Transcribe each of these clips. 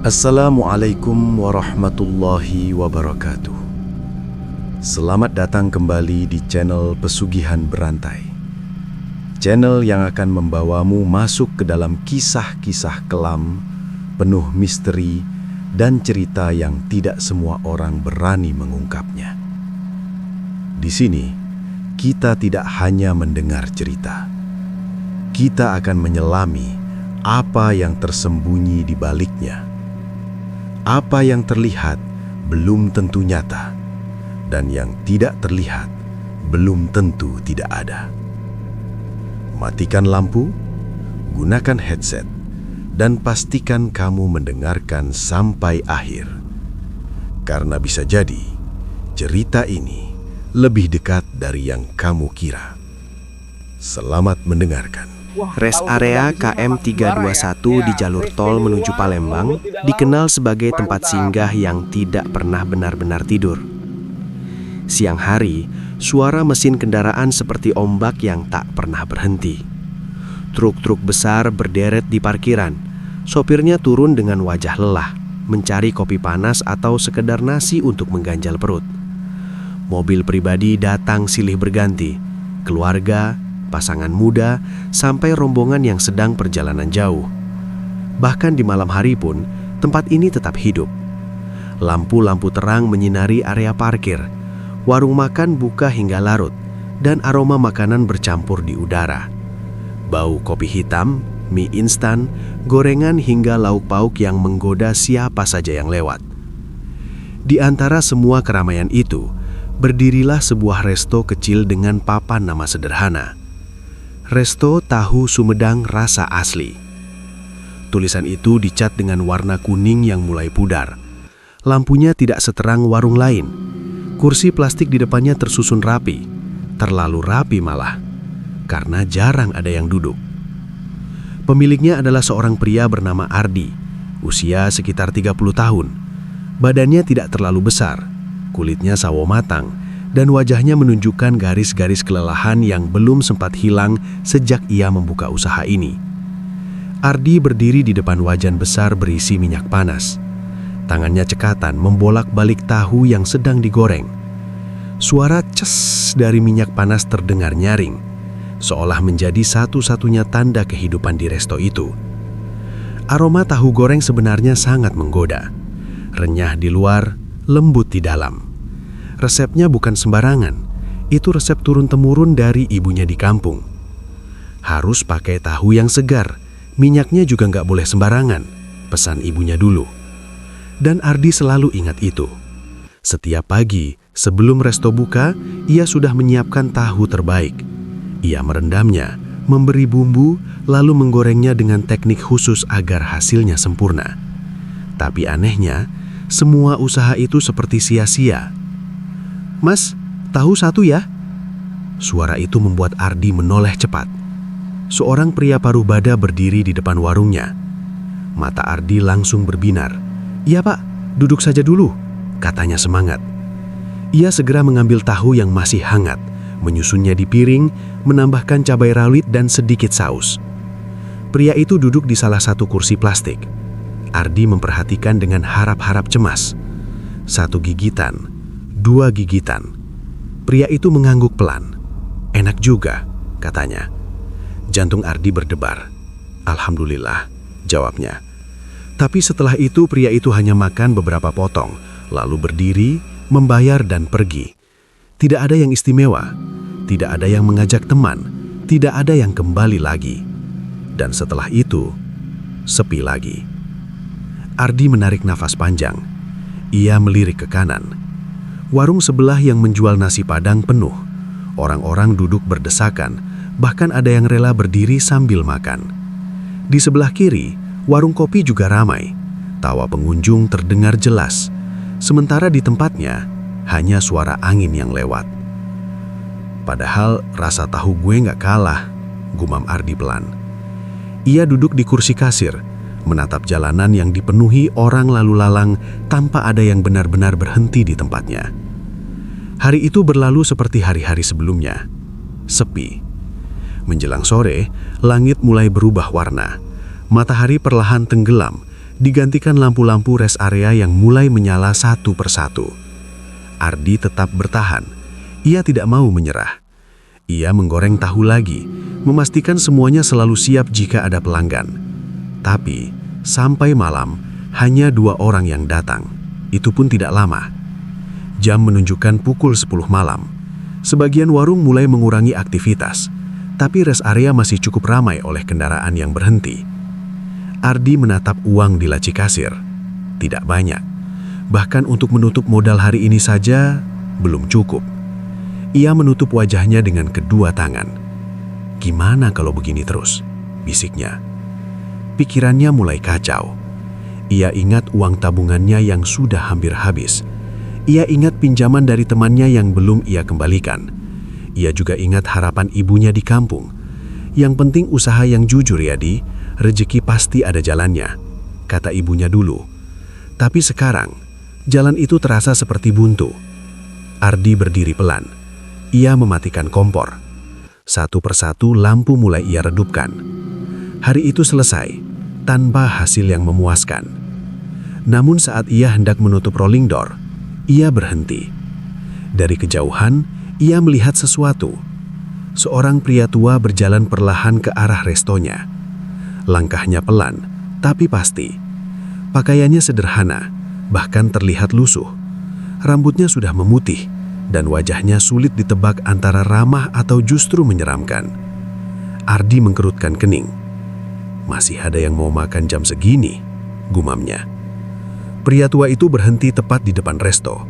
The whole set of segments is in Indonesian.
Assalamualaikum warahmatullahi wabarakatuh. Selamat datang kembali di channel Pesugihan Berantai. Channel yang akan membawamu masuk ke dalam kisah-kisah kelam, penuh misteri dan cerita yang tidak semua orang berani mengungkapnya. Di sini, kita tidak hanya mendengar cerita. Kita akan menyelami apa yang tersembunyi di baliknya. Apa yang terlihat belum tentu nyata, dan yang tidak terlihat belum tentu tidak ada. Matikan lampu, gunakan headset, dan pastikan kamu mendengarkan sampai akhir. Karena bisa jadi, cerita ini lebih dekat dari yang kamu kira. Selamat mendengarkan. Rest area KM 321 di jalur tol menuju Palembang dikenal sebagai tempat singgah yang tidak pernah benar-benar tidur. Siang hari, suara mesin kendaraan seperti ombak yang tak pernah berhenti. Truk-truk besar berderet di parkiran. Sopirnya turun dengan wajah lelah, mencari kopi panas atau sekedar nasi untuk mengganjal perut. Mobil pribadi datang silih berganti, keluarga, pasangan muda, sampai rombongan yang sedang perjalanan jauh. Bahkan di malam hari pun, tempat ini tetap hidup. Lampu-lampu terang menyinari area parkir, warung makan buka hingga larut, dan aroma makanan bercampur di udara. Bau kopi hitam, mie instan, gorengan hingga lauk pauk yang menggoda siapa saja yang lewat. Di antara semua keramaian itu, berdirilah sebuah resto kecil dengan papan nama sederhana. Resto Tahu Sumedang Rasa Asli. Tulisan itu dicat dengan warna kuning yang mulai pudar. Lampunya tidak seterang warung lain. Kursi plastik di depannya tersusun rapi. Terlalu rapi malah, karena jarang ada yang duduk. Pemiliknya adalah seorang pria bernama Ardi, usia sekitar 30 tahun. Badannya tidak terlalu besar, kulitnya sawo matang, dan wajahnya menunjukkan garis-garis kelelahan yang belum sempat hilang sejak ia membuka usaha ini. Ardi berdiri di depan wajan besar berisi minyak panas. Tangannya cekatan membolak-balik tahu yang sedang digoreng. Suara ces dari minyak panas terdengar nyaring, seolah menjadi satu-satunya tanda kehidupan di resto itu. Aroma tahu goreng sebenarnya sangat menggoda. Renyah di luar, lembut di dalam. Resepnya bukan sembarangan, itu resep turun-temurun dari ibunya di kampung. Harus pakai tahu yang segar, minyaknya juga nggak boleh sembarangan, pesan ibunya dulu. Dan Ardi selalu ingat itu. Setiap pagi, sebelum resto buka, ia sudah menyiapkan tahu terbaik. Ia merendamnya, memberi bumbu, lalu menggorengnya dengan teknik khusus agar hasilnya sempurna. Tapi anehnya, semua usaha itu seperti sia-sia. "Mas, tahu satu ya?" Suara itu membuat Ardi menoleh cepat. Seorang pria paruh bada berdiri di depan warungnya. Mata Ardi langsung berbinar. "Iya pak, duduk saja dulu," katanya semangat. Ia segera mengambil tahu yang masih hangat, menyusunnya di piring, menambahkan cabai rawit dan sedikit saus. Pria itu duduk di salah satu kursi plastik. Ardi memperhatikan dengan harap-harap cemas. Satu gigitan, 2 gigitan. Pria itu mengangguk pelan. "Enak juga," katanya. Jantung Ardi berdebar. "Alhamdulillah," jawabnya. Tapi setelah itu pria itu hanya makan beberapa potong, lalu berdiri, membayar dan pergi. Tidak ada yang istimewa, tidak ada yang mengajak teman, tidak ada yang kembali lagi. Dan setelah itu, sepi lagi. Ardi menarik nafas panjang. Ia melirik ke kanan. Warung sebelah yang menjual nasi padang penuh. Orang-orang duduk berdesakan, bahkan ada yang rela berdiri sambil makan. Di sebelah kiri, warung kopi juga ramai. Tawa pengunjung terdengar jelas. Sementara di tempatnya, hanya suara angin yang lewat. "Padahal rasa tahu gue nggak kalah," gumam Ardi pelan. Ia duduk di kursi kasir, menatap jalanan yang dipenuhi orang lalu lalang tanpa ada yang benar-benar berhenti di tempatnya. Hari itu berlalu seperti hari-hari sebelumnya. Sepi. Menjelang sore, langit mulai berubah warna. Matahari perlahan tenggelam, digantikan lampu-lampu rest area yang mulai menyala satu persatu. Ardi tetap bertahan. Ia tidak mau menyerah. Ia menggoreng tahu lagi, memastikan semuanya selalu siap jika ada pelanggan. Tapi, sampai malam, hanya 2 orang yang datang. Itu pun tidak lama. Jam menunjukkan pukul 10 malam. Sebagian warung mulai mengurangi aktivitas, tapi rest area masih cukup ramai oleh kendaraan yang berhenti. Ardi menatap uang di laci kasir. Tidak banyak. Bahkan untuk menutup modal hari ini saja, belum cukup. Ia menutup wajahnya dengan kedua tangan. Gimana kalau begini terus? Bisiknya. Pikirannya mulai kacau. Ia ingat uang tabungannya yang sudah hampir habis. Ia ingat pinjaman dari temannya yang belum ia kembalikan. Ia juga ingat harapan ibunya di kampung. Yang penting usaha yang jujur ya Di, rezeki pasti ada jalannya, kata ibunya dulu. Tapi sekarang, jalan itu terasa seperti buntu. Ardi berdiri pelan. Ia mematikan kompor. Satu persatu lampu mulai ia redupkan. Hari itu selesai, tanpa hasil yang memuaskan. Namun saat ia hendak menutup rolling door, ia berhenti. Dari kejauhan, ia melihat sesuatu. Seorang pria tua berjalan perlahan ke arah restonya. Langkahnya pelan, tapi pasti. Pakaiannya sederhana, bahkan terlihat lusuh. Rambutnya sudah memutih, dan wajahnya sulit ditebak antara ramah atau justru menyeramkan. Ardi mengkerutkan kening. Masih ada yang mau makan jam segini, gumamnya. Pria tua itu berhenti tepat di depan resto.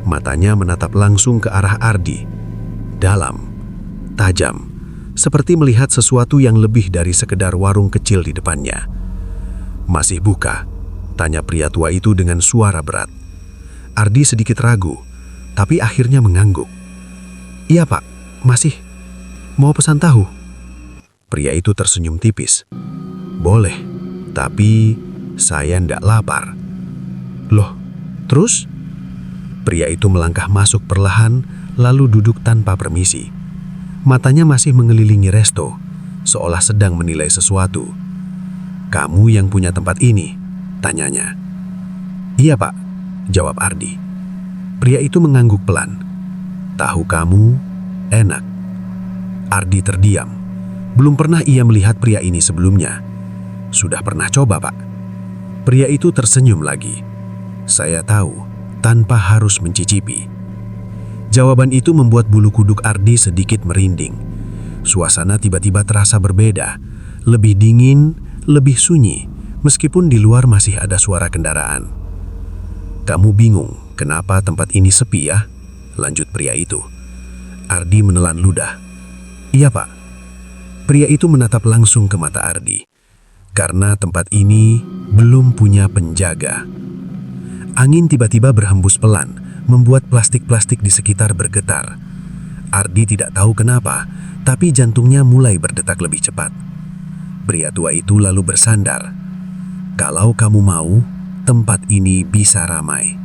Matanya menatap langsung ke arah Ardi. Dalam, tajam, seperti melihat sesuatu yang lebih dari sekedar warung kecil di depannya. "Masih buka?" tanya pria tua itu dengan suara berat. Ardi sedikit ragu, tapi akhirnya mengangguk. "Iya Pak, masih. Mau pesan tahu?" Pria itu tersenyum tipis. "Boleh, tapi saya ndak lapar." "Loh, terus?" Pria itu melangkah masuk perlahan, lalu duduk tanpa permisi. Matanya masih mengelilingi resto, seolah sedang menilai sesuatu. "Kamu yang punya tempat ini?" tanyanya. "Iya Pak," jawab Ardi. Pria itu mengangguk pelan. "Tahu kamu enak." Ardi terdiam. Belum pernah ia melihat pria ini sebelumnya. "Sudah pernah coba Pak?" Pria itu tersenyum lagi. "Saya tahu, tanpa harus mencicipi." Jawaban itu membuat bulu kuduk Ardi sedikit merinding. Suasana tiba-tiba terasa berbeda, lebih dingin, lebih sunyi, meskipun di luar masih ada suara kendaraan. "Kamu bingung kenapa tempat ini sepi ya?" lanjut pria itu. Ardi menelan ludah. "Iya Pak." Pria itu menatap langsung ke mata Ardi. "Karena tempat ini belum punya penjaga." Angin tiba-tiba berhembus pelan, membuat plastik-plastik di sekitar bergetar. Ardi tidak tahu kenapa, tapi jantungnya mulai berdetak lebih cepat. Pria tua itu lalu bersandar. "Kalau kamu mau, tempat ini bisa ramai."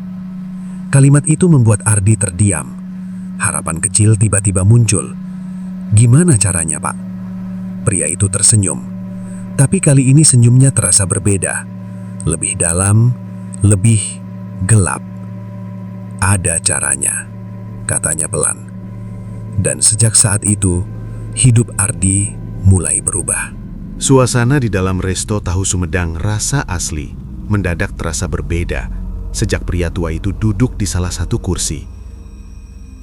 Kalimat itu membuat Ardi terdiam. Harapan kecil tiba-tiba muncul. "Gimana caranya, Pak?" Pria itu tersenyum. Tapi kali ini senyumnya terasa berbeda. Lebih dalam, lebih gelap. "Ada caranya," katanya pelan. Dan sejak saat itu, hidup Ardi mulai berubah. Suasana di dalam resto tahu Sumedang rasa asli, mendadak terasa berbeda sejak pria tua itu duduk di salah satu kursi.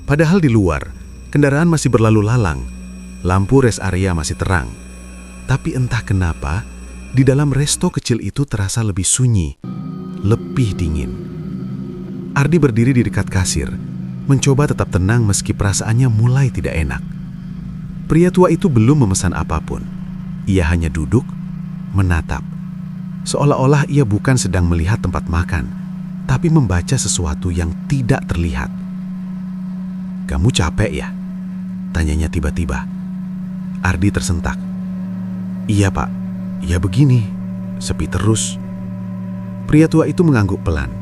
Padahal di luar, kendaraan masih berlalu lalang, lampu rest area masih terang. Tapi entah kenapa, di dalam resto kecil itu terasa lebih sunyi, lebih dingin. Ardi berdiri di dekat kasir, mencoba tetap tenang meski perasaannya mulai tidak enak. Pria tua itu belum memesan apapun. Ia hanya duduk, menatap. Seolah-olah ia bukan sedang melihat tempat makan, tapi membaca sesuatu yang tidak terlihat. "Kamu capek ya?" tanyanya tiba-tiba. Ardi tersentak. "Iya Pak, ya begini, sepi terus." Pria tua itu mengangguk pelan.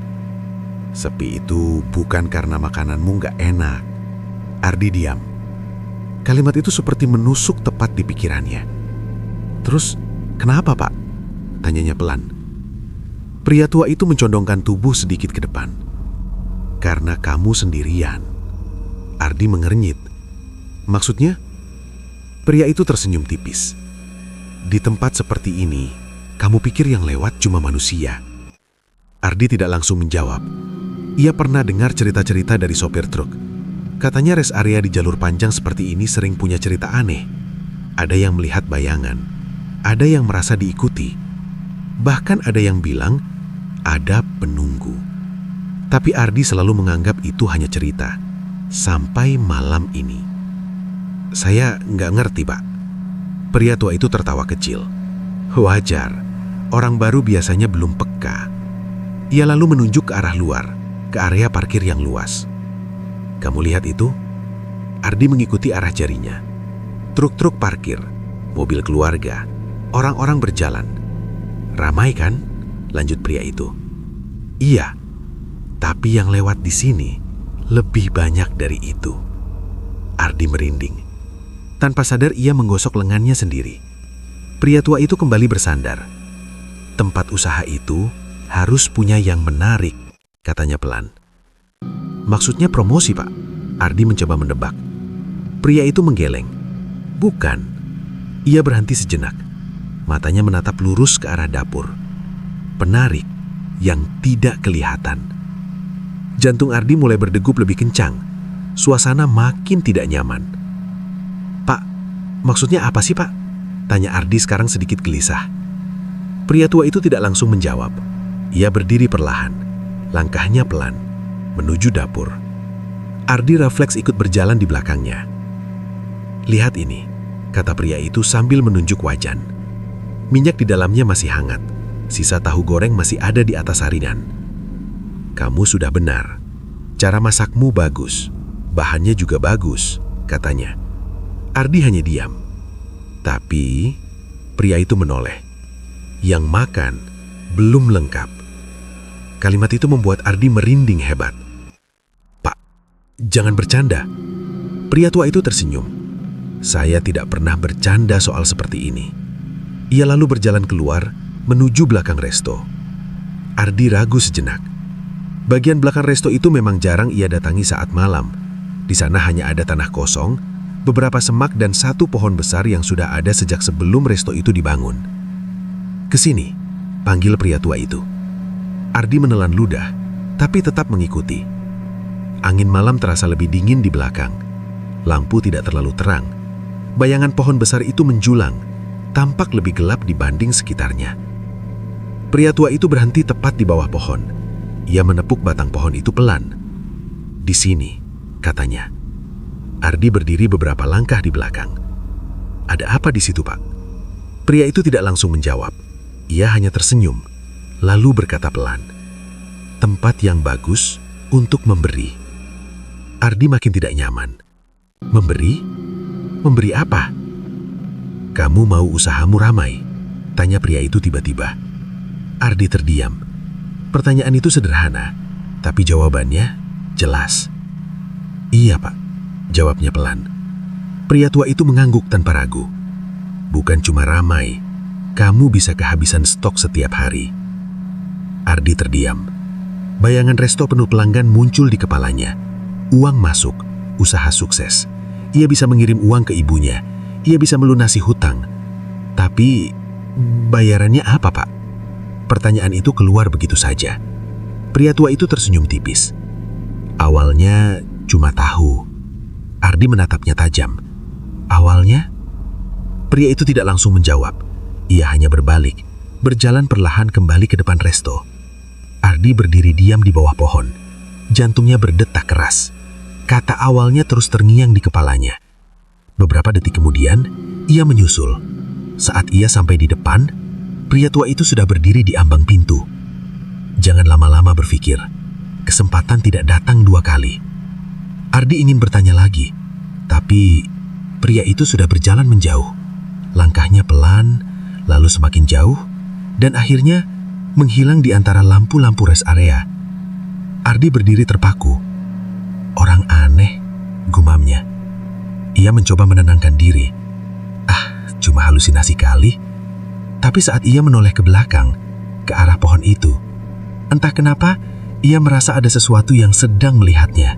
"Sepi itu bukan karena makananmu nggak enak." Ardi diam. Kalimat itu seperti menusuk tepat di pikirannya. "Terus, kenapa Pak?" tanyanya pelan. Pria tua itu mencondongkan tubuh sedikit ke depan. Karena kamu sendirian. Ardi mengernyit. Maksudnya? Pria itu tersenyum tipis. Di tempat seperti ini, kamu pikir yang lewat cuma manusia? Ardi tidak langsung menjawab. Ia pernah dengar cerita-cerita dari sopir truk. Katanya rest area di jalur panjang seperti ini sering punya cerita aneh. Ada yang melihat bayangan, ada yang merasa diikuti. Bahkan ada yang bilang ada penunggu. Tapi Ardi selalu menganggap itu hanya cerita. Sampai malam ini. Saya nggak ngerti, Pak. Pria tua itu tertawa kecil. Wajar, orang baru biasanya belum peka. Ia lalu menunjuk ke arah luar, ke area parkir yang luas. Kamu lihat itu? Ardi mengikuti arah jarinya. Truk-truk parkir, mobil keluarga, orang-orang berjalan. Ramai kan? Lanjut pria itu. Iya, tapi yang lewat di sini lebih banyak dari itu. Ardi merinding. Tanpa sadar ia menggosok lengannya sendiri. Pria tua itu kembali bersandar. Tempat usaha itu harus punya yang menarik, katanya pelan. Maksudnya promosi, Pak? Ardi mencoba menebak. Pria itu menggeleng. Bukan. Ia berhenti sejenak. Matanya menatap lurus ke arah dapur. Penarik yang tidak kelihatan. Jantung Ardi mulai berdegup lebih kencang. Suasana makin tidak nyaman. Pak, maksudnya apa sih, Pak? Tanya Ardi sekarang sedikit gelisah. Pria tua itu tidak langsung menjawab. Ia berdiri perlahan. Langkahnya pelan. Menuju dapur. Ardi refleks ikut berjalan di belakangnya. Lihat ini, kata pria itu sambil menunjuk wajan. Minyak di dalamnya masih hangat. Sisa tahu goreng masih ada di atas harian. Kamu sudah benar. Cara masakmu bagus. Bahannya juga bagus, katanya. Ardi hanya diam. Tapi pria itu menoleh. Yang makan belum lengkap. Kalimat itu membuat Ardi merinding hebat. Pak, jangan bercanda. Pria tua itu tersenyum. Saya tidak pernah bercanda soal seperti ini. Ia lalu berjalan keluar menuju belakang resto. Ardi ragu sejenak. Bagian belakang resto itu memang jarang ia datangi saat malam. Di sana hanya ada tanah kosong, beberapa semak dan satu pohon besar yang sudah ada sejak sebelum resto itu dibangun. Kesini, panggil pria tua itu. Ardi menelan ludah, tapi tetap mengikuti. Angin malam terasa lebih dingin di belakang. Lampu tidak terlalu terang. Bayangan pohon besar itu menjulang, tampak lebih gelap dibanding sekitarnya. Pria tua itu berhenti tepat di bawah pohon. Ia menepuk batang pohon itu pelan. Di sini, katanya. Ardi berdiri beberapa langkah di belakang. Ada apa di situ, Pak? Pria itu tidak langsung menjawab. Ia hanya tersenyum, lalu berkata pelan. Tempat yang bagus untuk memberi. Ardi makin tidak nyaman. Memberi? Memberi apa? Kamu mau usahamu ramai? Tanya pria itu tiba-tiba. Ardi terdiam. Pertanyaan itu sederhana, tapi jawabannya jelas. Iya, Pak. Jawabnya pelan. Pria tua itu mengangguk tanpa ragu. Bukan cuma ramai, kamu bisa kehabisan stok setiap hari. Ardi terdiam. Bayangan resto penuh pelanggan muncul di kepalanya. Uang masuk, usaha sukses. Ia bisa mengirim uang ke ibunya. Ia bisa melunasi hutang. Tapi, bayarannya apa, Pak? Pertanyaan itu keluar begitu saja. Pria tua itu tersenyum tipis. Awalnya cuma tahu. Ardi menatapnya tajam. Awalnya? Pria itu tidak langsung menjawab. Ia hanya berbalik, berjalan perlahan kembali ke depan resto. Ardi berdiri diam di bawah pohon. Jantungnya berdetak keras. Kata awalnya terus terngiang di kepalanya. Beberapa detik kemudian, ia menyusul. Saat ia sampai di depan, pria tua itu sudah berdiri di ambang pintu. Jangan lama-lama berpikir. Kesempatan tidak datang dua kali. Ardi ingin bertanya lagi, tapi pria itu sudah berjalan menjauh. Langkahnya pelan, lalu semakin jauh, dan akhirnya menghilang di antara lampu-lampu rest area. Ardi berdiri terpaku. Orang aneh, gumamnya. Ia mencoba menenangkan diri. Cuma halusinasi kali. Tapi saat ia menoleh ke belakang, ke arah pohon itu, Entah kenapa, ia merasa ada sesuatu yang sedang melihatnya.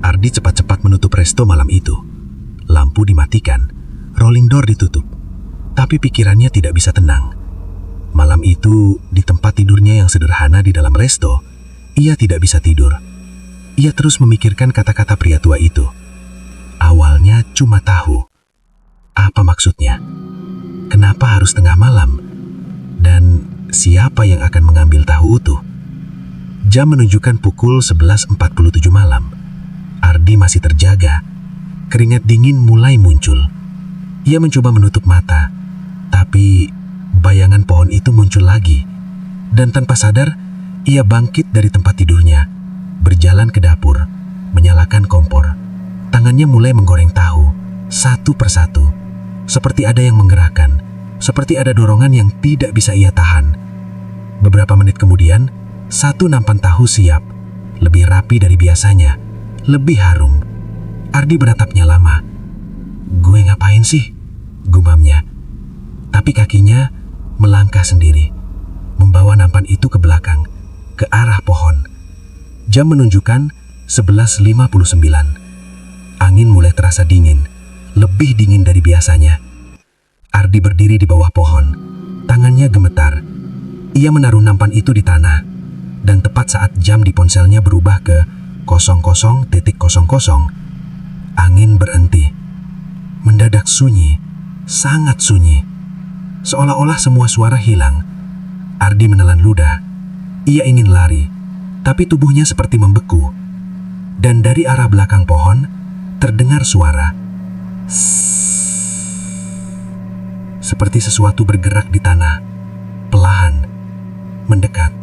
Ardi cepat-cepat menutup resto malam itu. Lampu dimatikan, rolling door ditutup. Tapi pikirannya tidak bisa tenang. Malam itu, di tempat tidurnya yang sederhana di dalam resto, ia tidak bisa tidur. Ia terus memikirkan kata-kata pria tua itu. Awalnya cuma tahu. Apa maksudnya? Kenapa harus tengah malam? Dan siapa yang akan mengambil tahu utuh? Jam menunjukkan pukul 11.47 malam. Ardi masih terjaga. Keringat dingin mulai muncul. Ia mencoba menutup mata, tapi bayangan pohon itu muncul lagi. Dan tanpa sadar, ia bangkit dari tempat tidurnya, berjalan ke dapur, menyalakan kompor. Tangannya mulai menggoreng tahu, satu persatu. Seperti ada yang menggerakkan, seperti ada dorongan yang tidak bisa ia tahan. Beberapa menit kemudian, satu nampan tahu siap, lebih rapi dari biasanya, lebih harum. Ardi menatapnya lama. "Gue ngapain sih?" gumamnya. Tapi kakinya melangkah sendiri, membawa nampan itu ke belakang, ke arah pohon. Jam menunjukkan 11.59. Angin mulai terasa dingin, lebih dingin dari biasanya. Ardi berdiri di bawah pohon, tangannya gemetar. Ia menaruh nampan itu di tanah, dan tepat saat jam di ponselnya berubah ke 00.00, angin berhenti. Mendadak sunyi, sangat sunyi. Seolah-olah semua suara hilang. Ardi menelan ludah. Ia ingin lari, tapi tubuhnya seperti membeku. Dan dari arah belakang pohon, terdengar suara. Seperti sesuatu bergerak di tanah, perlahan, mendekat.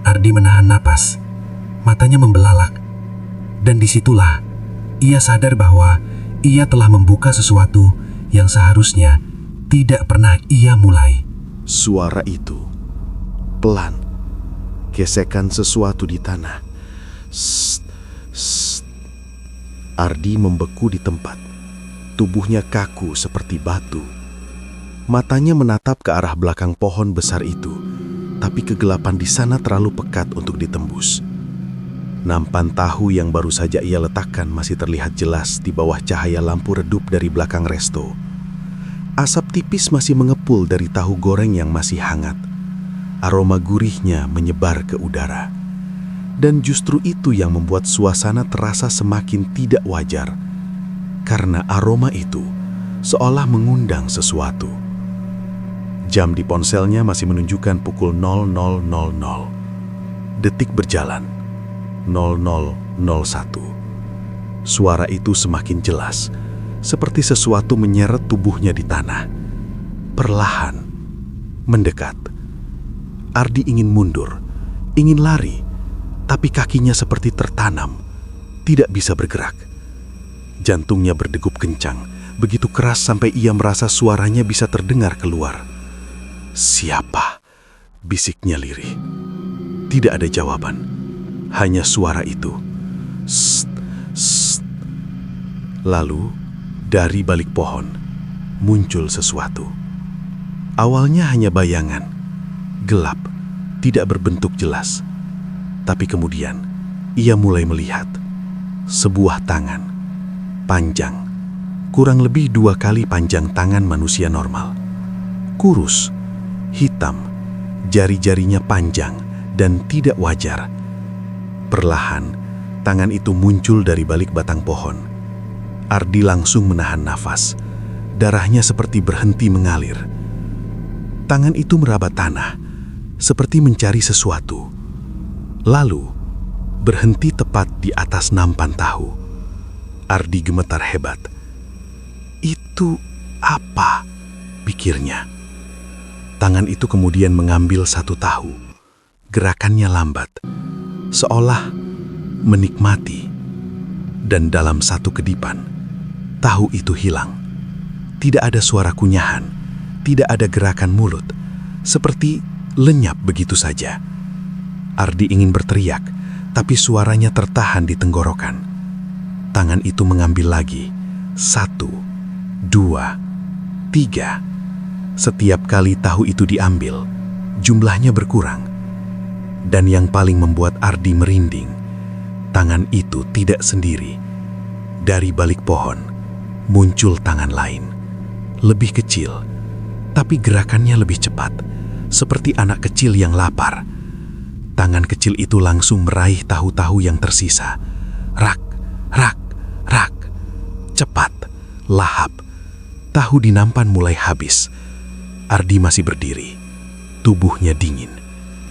Ardi menahan napas, matanya membelalak. Dan disitulah, ia sadar bahwa ia telah membuka sesuatu yang seharusnya tidak pernah ia mulai. Suara itu pelan, gesekan sesuatu di tanah. Sst, sst. Ardi membeku di tempat. Tubuhnya kaku seperti batu. Matanya menatap ke arah belakang pohon besar itu, tapi kegelapan di sana terlalu pekat untuk ditembus. Nampan tahu yang baru saja ia letakkan masih terlihat jelas di bawah cahaya lampu redup dari belakang resto. Asap tipis masih mengepul dari tahu goreng yang masih hangat. Aroma gurihnya menyebar ke udara. Dan justru itu yang membuat suasana terasa semakin tidak wajar. Karena aroma itu seolah mengundang sesuatu. Jam di ponselnya masih menunjukkan pukul 00.00. Detik berjalan. 00.01. Suara itu semakin jelas, seperti sesuatu menyeret tubuhnya di tanah. Perlahan, mendekat. Ardi ingin mundur, ingin lari, tapi kakinya seperti tertanam, tidak bisa bergerak. Jantungnya berdegup kencang, begitu keras sampai ia merasa suaranya bisa terdengar keluar. "Siapa?" bisiknya lirih. Tidak ada jawaban. Hanya suara itu. Sst, sst. Lalu, dari balik pohon, muncul sesuatu. Awalnya hanya bayangan, gelap, tidak berbentuk jelas. Tapi kemudian, ia mulai melihat sebuah tangan, panjang, kurang lebih 2 kali panjang tangan manusia normal. Kurus, hitam, jari-jarinya panjang dan tidak wajar. Perlahan, tangan itu muncul dari balik batang pohon. Ardi langsung menahan nafas. Darahnya seperti berhenti mengalir. Tangan itu meraba tanah, seperti mencari sesuatu. Lalu, berhenti tepat di atas nampan tahu. Ardi gemetar hebat. "Itu apa?" pikirnya. Tangan itu kemudian mengambil satu tahu. Gerakannya lambat, seolah menikmati. Dan dalam satu kedipan, tahu itu hilang. Tidak ada suara kunyahan, tidak ada gerakan mulut, seperti lenyap begitu saja. Ardi ingin berteriak, tapi suaranya tertahan di tenggorokan. Tangan itu mengambil lagi. 1, 2, 3. Setiap kali tahu itu diambil, jumlahnya berkurang. Dan yang paling membuat Ardi merinding, tangan itu tidak sendiri. Dari balik pohon, muncul tangan lain. Lebih kecil, tapi gerakannya lebih cepat, seperti anak kecil yang lapar. Tangan kecil itu langsung meraih tahu-tahu yang tersisa. Rak, rak, rak. Cepat, lahap. Tahu di nampan mulai habis. Ardi masih berdiri. Tubuhnya dingin.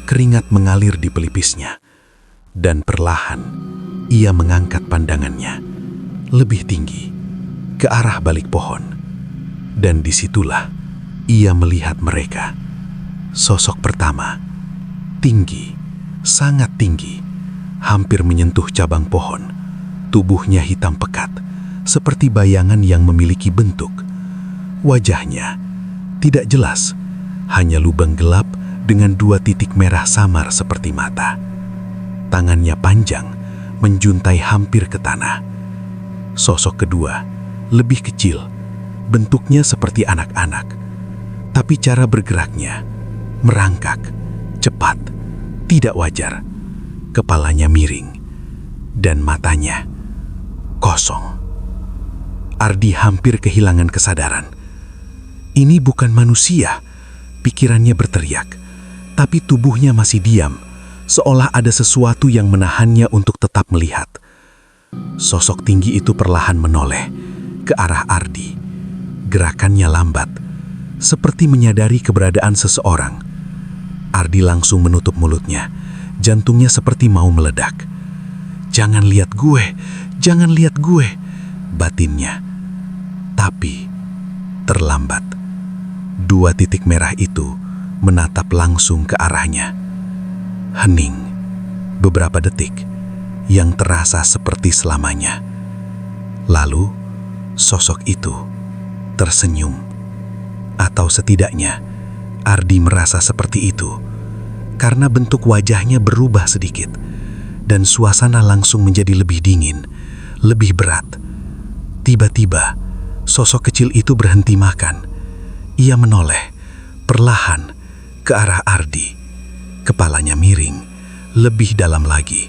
Keringat mengalir di pelipisnya. Dan perlahan, ia mengangkat pandangannya. Lebih tinggi, ke arah balik pohon. Dan disitulah, ia melihat mereka. Sosok pertama, tinggi, sangat tinggi, hampir menyentuh cabang pohon. Tubuhnya hitam pekat, seperti bayangan yang memiliki bentuk. Wajahnya tidak jelas, hanya lubang gelap dengan 2 titik merah samar seperti mata. Tangannya panjang, menjuntai hampir ke tanah. Sosok kedua, lebih kecil, bentuknya seperti anak-anak, tapi cara bergeraknya merangkak, cepat, tidak wajar. Kepalanya miring, dan matanya kosong. Ardi hampir kehilangan kesadaran. Ini bukan manusia, pikirannya berteriak, tapi tubuhnya masih diam, seolah ada sesuatu yang menahannya untuk tetap melihat. Sosok tinggi itu perlahan menoleh ke arah Ardi. Gerakannya lambat, seperti menyadari keberadaan seseorang. Ardi langsung menutup mulutnya, jantungnya seperti mau meledak. "Jangan lihat gue, jangan lihat gue," batinnya. Tapi terlambat. 2 titik merah itu menatap langsung ke arahnya. Hening beberapa detik yang terasa seperti selamanya. Lalu sosok itu tersenyum. Atau setidaknya Ardi merasa seperti itu, karena bentuk wajahnya berubah sedikit dan suasana langsung menjadi lebih dingin, lebih berat. Tiba-tiba sosok kecil itu berhenti makan. Ia menoleh perlahan ke arah Ardi. Kepalanya miring lebih dalam lagi,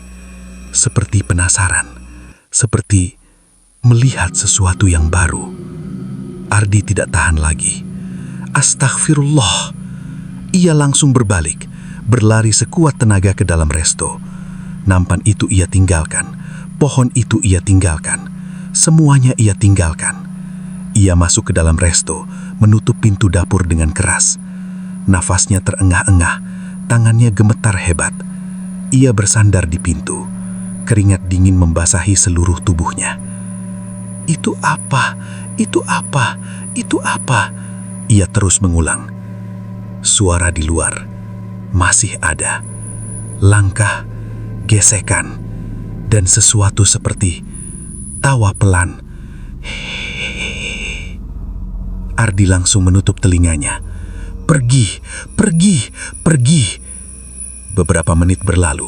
seperti penasaran, seperti melihat sesuatu yang baru. Ardi tidak tahan lagi. Astagfirullah. Ia langsung berbalik, berlari sekuat tenaga ke dalam resto. Nampan itu ia tinggalkan, pohon itu ia tinggalkan, semuanya ia tinggalkan. Ia masuk ke dalam resto, menutup pintu dapur dengan keras. Nafasnya terengah-engah, tangannya gemetar hebat. Ia bersandar di pintu, keringat dingin membasahi seluruh tubuhnya. "Itu apa? Itu apa? Itu apa?" Ia terus mengulang. Suara di luar masih ada. Langkah, gesekan, dan sesuatu seperti tawa pelan. Ardi langsung menutup telinganya. Pergi, pergi, pergi. Beberapa menit berlalu,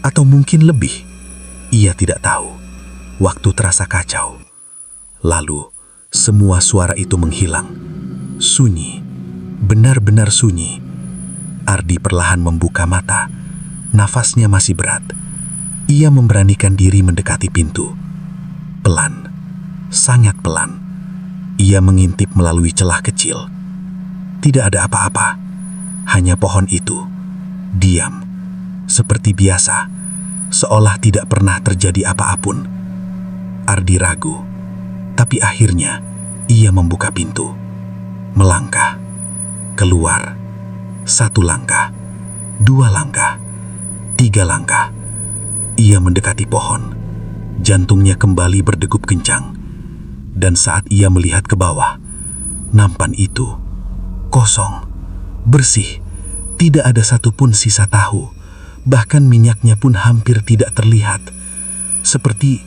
atau mungkin lebih. Ia tidak tahu. Waktu terasa kacau. Lalu, semua suara itu menghilang. Sunyi, benar-benar sunyi. Ardi perlahan membuka mata. Nafasnya masih berat. Ia memberanikan diri mendekati pintu. Pelan, sangat pelan. Ia mengintip melalui celah kecil. Tidak ada apa-apa. Hanya pohon itu. Diam. Seperti biasa. Seolah tidak pernah terjadi apa-apun. Ardi ragu. Tapi akhirnya, ia membuka pintu. Melangkah. Keluar. 1 langkah. 2 langkah. 3 langkah. Ia mendekati pohon. Jantungnya kembali berdegup kencang. Dan saat ia melihat ke bawah, nampan itu kosong, bersih, tidak ada satupun sisa tahu, bahkan minyaknya pun hampir tidak terlihat, seperti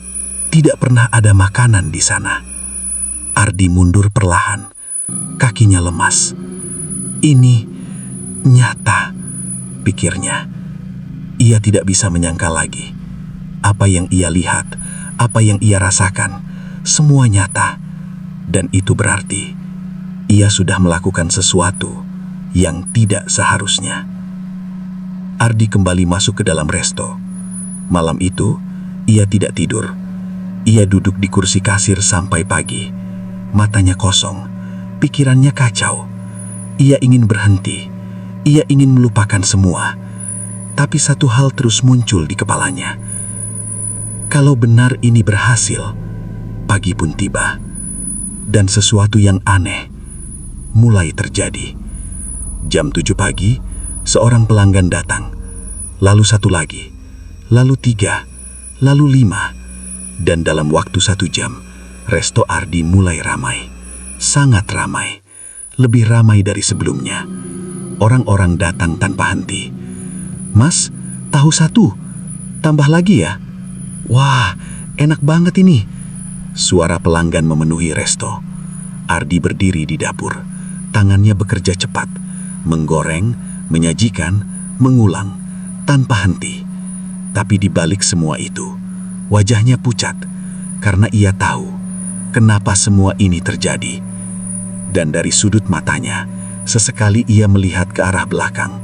tidak pernah ada makanan di sana. Ardi mundur perlahan, kakinya lemas. Ini nyata, pikirnya. Ia tidak bisa menyangka lagi. Apa yang ia lihat, apa yang ia rasakan, semua nyata, dan itu berarti ia sudah melakukan sesuatu yang tidak seharusnya. Ardi kembali masuk ke dalam resto. Malam itu, ia tidak tidur. Ia duduk di kursi kasir sampai pagi. Matanya kosong, pikirannya kacau. Ia ingin berhenti, ia ingin melupakan semua. Tapi satu hal terus muncul di kepalanya. Kalau benar ini berhasil, pagi pun tiba. Dan sesuatu yang aneh mulai terjadi. Jam 7 pagi, seorang pelanggan datang. Lalu satu lagi, lalu 3, lalu 5. Dan dalam waktu 1 jam, resto Ardi mulai ramai. Sangat ramai. Lebih ramai dari sebelumnya. Orang-orang datang tanpa henti. "Mas, tahu 1. Tambah lagi ya?" "Wah, enak banget ini." Suara pelanggan memenuhi resto. Ardi berdiri di dapur. Tangannya bekerja cepat. Menggoreng, menyajikan, mengulang. Tanpa henti. Tapi di balik semua itu, wajahnya pucat. Karena ia tahu kenapa semua ini terjadi. Dan dari sudut matanya, sesekali ia melihat ke arah belakang.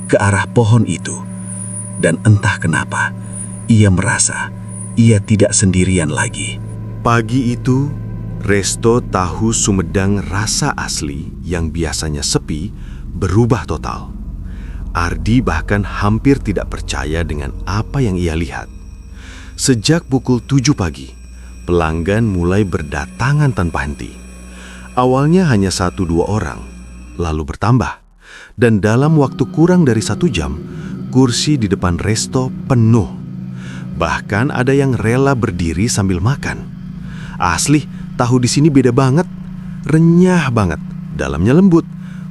Ke arah pohon itu. Dan entah kenapa, ia merasa ia tidak sendirian lagi. Pagi itu, resto tahu Sumedang rasa asli yang biasanya sepi berubah total. Ardi bahkan hampir tidak percaya dengan apa yang ia lihat. Sejak pukul 7 pagi, pelanggan mulai berdatangan tanpa henti. Awalnya hanya 1-2 orang, lalu bertambah. Dan dalam waktu kurang dari 1 jam, kursi di depan resto penuh. Bahkan ada yang rela berdiri sambil makan. Asli, tahu di sini beda banget. Renyah banget, dalamnya lembut.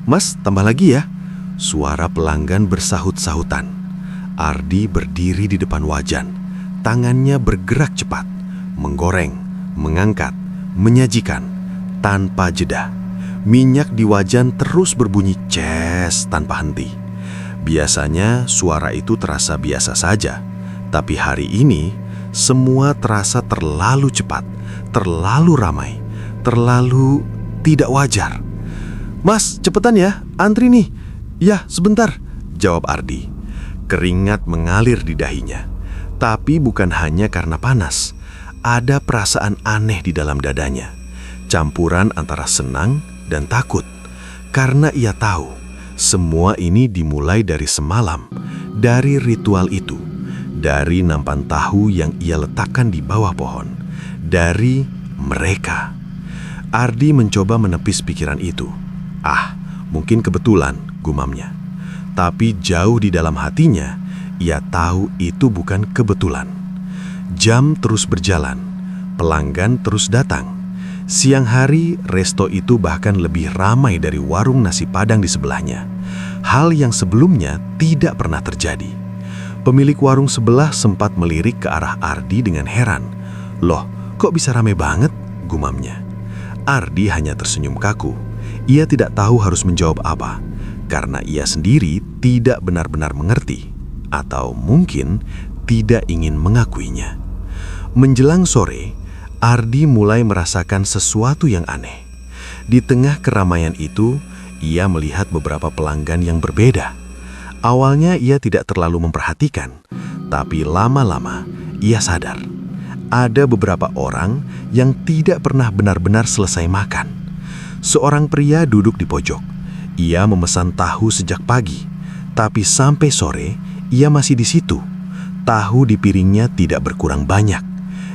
"Mas, tambah lagi ya." Suara pelanggan bersahut-sahutan. Ardi berdiri di depan wajan. Tangannya bergerak cepat, menggoreng, mengangkat, menyajikan, tanpa jeda. Minyak di wajan terus berbunyi ces tanpa henti. Biasanya suara itu terasa biasa saja. Tapi hari ini, semua terasa terlalu cepat, terlalu ramai, terlalu tidak wajar. "Mas, cepetan ya, antri nih." "Ya, sebentar," jawab Ardi. Keringat mengalir di dahinya. Tapi bukan hanya karena panas. Ada perasaan aneh di dalam dadanya. Campuran antara senang dan takut. Karena ia tahu, semua ini dimulai dari semalam. Dari ritual itu. Dari nampan tahu yang ia letakkan di bawah pohon. Dari mereka. Ardi mencoba menepis pikiran itu. Mungkin kebetulan, gumamnya. Tapi jauh di dalam hatinya, ia tahu itu bukan kebetulan. Jam terus berjalan, pelanggan terus datang. Siang hari, resto itu bahkan lebih ramai dari warung nasi Padang di sebelahnya. Hal yang sebelumnya tidak pernah terjadi. Pemilik warung sebelah sempat melirik ke arah Ardi dengan heran. "Loh, kok bisa rame banget?" gumamnya. Ardi hanya tersenyum kaku. Ia tidak tahu harus menjawab apa, karena ia sendiri tidak benar-benar mengerti, atau mungkin tidak ingin mengakuinya. Menjelang sore, Ardi mulai merasakan sesuatu yang aneh. Di tengah keramaian itu, ia melihat beberapa pelanggan yang berbeda. Awalnya ia tidak terlalu memperhatikan, tapi lama-lama ia sadar. Ada beberapa orang yang tidak pernah benar-benar selesai makan. Seorang pria duduk di pojok. Ia memesan tahu sejak pagi, tapi sampai sore ia masih di situ. Tahu di piringnya tidak berkurang banyak.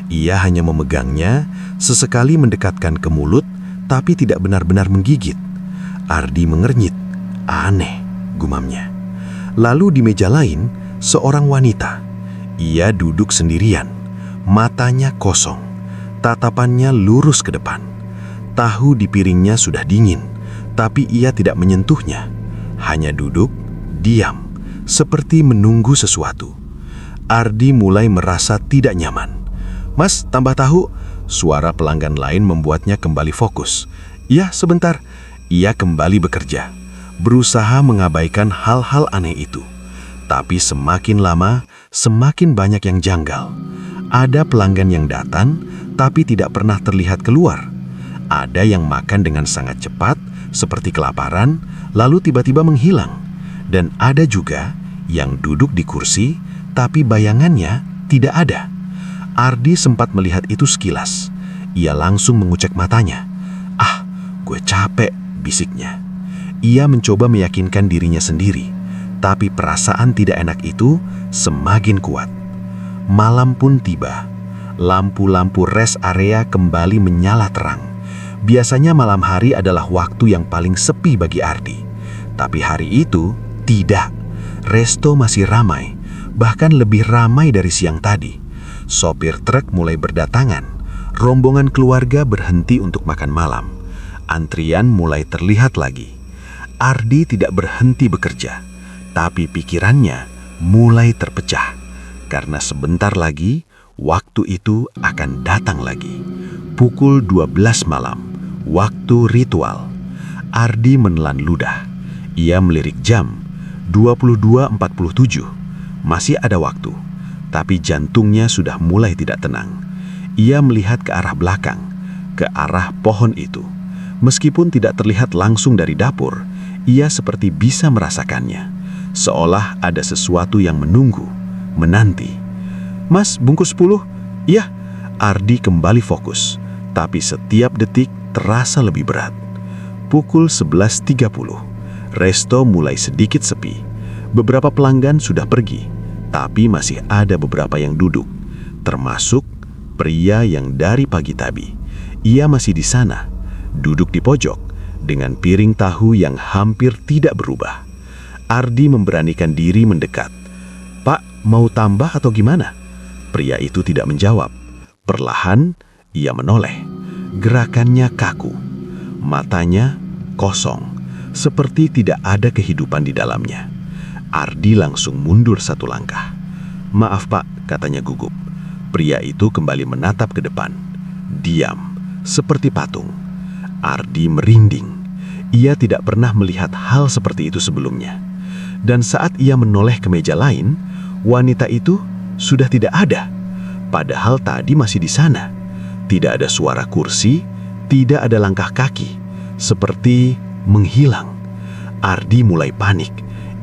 Ia hanya memegangnya, sesekali mendekatkan ke mulut, tapi tidak benar-benar menggigit. Ardi mengernyit. "Aneh," gumamnya. Lalu di meja lain, seorang wanita. Ia duduk sendirian, matanya kosong, tatapannya lurus ke depan. Tahu di piringnya sudah dingin, tapi ia tidak menyentuhnya. Hanya duduk, diam, seperti menunggu sesuatu. Ardi mulai merasa tidak nyaman. "Mas, tambah tahu." Suara pelanggan lain membuatnya kembali fokus. "Ya, sebentar." Ia kembali bekerja, berusaha mengabaikan hal-hal aneh itu. Tapi semakin lama, semakin banyak yang janggal. Ada pelanggan yang datang, tapi tidak pernah terlihat keluar. Ada yang makan dengan sangat cepat, seperti kelaparan, lalu tiba-tiba menghilang. Dan ada juga yang duduk di kursi, tapi bayangannya tidak ada. Ardi sempat melihat itu sekilas. Ia langsung mengucek matanya. "Ah, gue capek," bisiknya. Ia mencoba meyakinkan dirinya sendiri, tapi perasaan tidak enak itu semakin kuat. Malam pun tiba. Lampu-lampu rest area kembali menyala terang. Biasanya malam hari adalah waktu yang paling sepi bagi Ardi. Tapi hari itu tidak. Resto masih ramai, bahkan lebih ramai dari siang tadi. Sopir truk mulai berdatangan. Rombongan keluarga berhenti untuk makan malam. Antrian mulai terlihat lagi. Ardi tidak berhenti bekerja, tapi pikirannya mulai terpecah. Karena sebentar lagi, waktu itu akan datang lagi. Pukul 12 malam, waktu ritual. Ardi menelan ludah. Ia melirik jam, 22.47. Masih ada waktu, tapi jantungnya sudah mulai tidak tenang. Ia melihat ke arah belakang, ke arah pohon itu. Meskipun tidak terlihat langsung dari dapur, ia seperti bisa merasakannya. Seolah ada sesuatu yang menunggu, menanti. "Mas, bungkus 10? "Iya." Ardi kembali fokus, tapi setiap detik terasa lebih berat. Pukul 11.30. Resto mulai sedikit sepi. Beberapa pelanggan sudah pergi, tapi masih ada beberapa yang duduk, termasuk pria yang dari pagi tadi. Ia masih di sana, duduk di pojok, dengan piring tahu yang hampir tidak berubah. Ardi memberanikan diri mendekat. "Pak, mau tambah atau gimana?" Pria itu tidak menjawab. Perlahan, ia menoleh. Gerakannya kaku. Matanya kosong, seperti tidak ada kehidupan di dalamnya. Ardi langsung mundur satu langkah. "Maaf Pak," katanya gugup. Pria itu kembali menatap ke depan. Diam, seperti patung. Ardi merinding. Ia tidak pernah melihat hal seperti itu sebelumnya. Dan saat ia menoleh ke meja lain, wanita itu sudah tidak ada. Padahal tadi masih di sana. Tidak ada suara kursi, tidak ada langkah kaki. Seperti menghilang. Ardi mulai panik.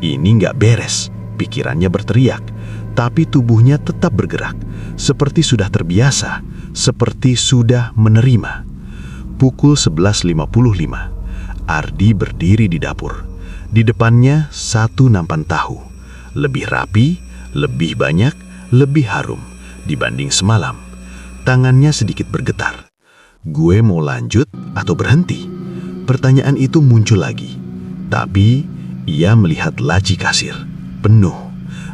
Ini nggak beres, pikirannya berteriak. Tapi tubuhnya tetap bergerak, seperti sudah terbiasa, seperti sudah menerima. Pukul 11.55, Ardi berdiri di dapur. Di depannya satu nampan tahu. Lebih rapi, lebih banyak, lebih harum dibanding semalam. Tangannya sedikit bergetar. "Gue mau lanjut atau berhenti?" Pertanyaan itu muncul lagi. Tapi ia melihat laci kasir penuh,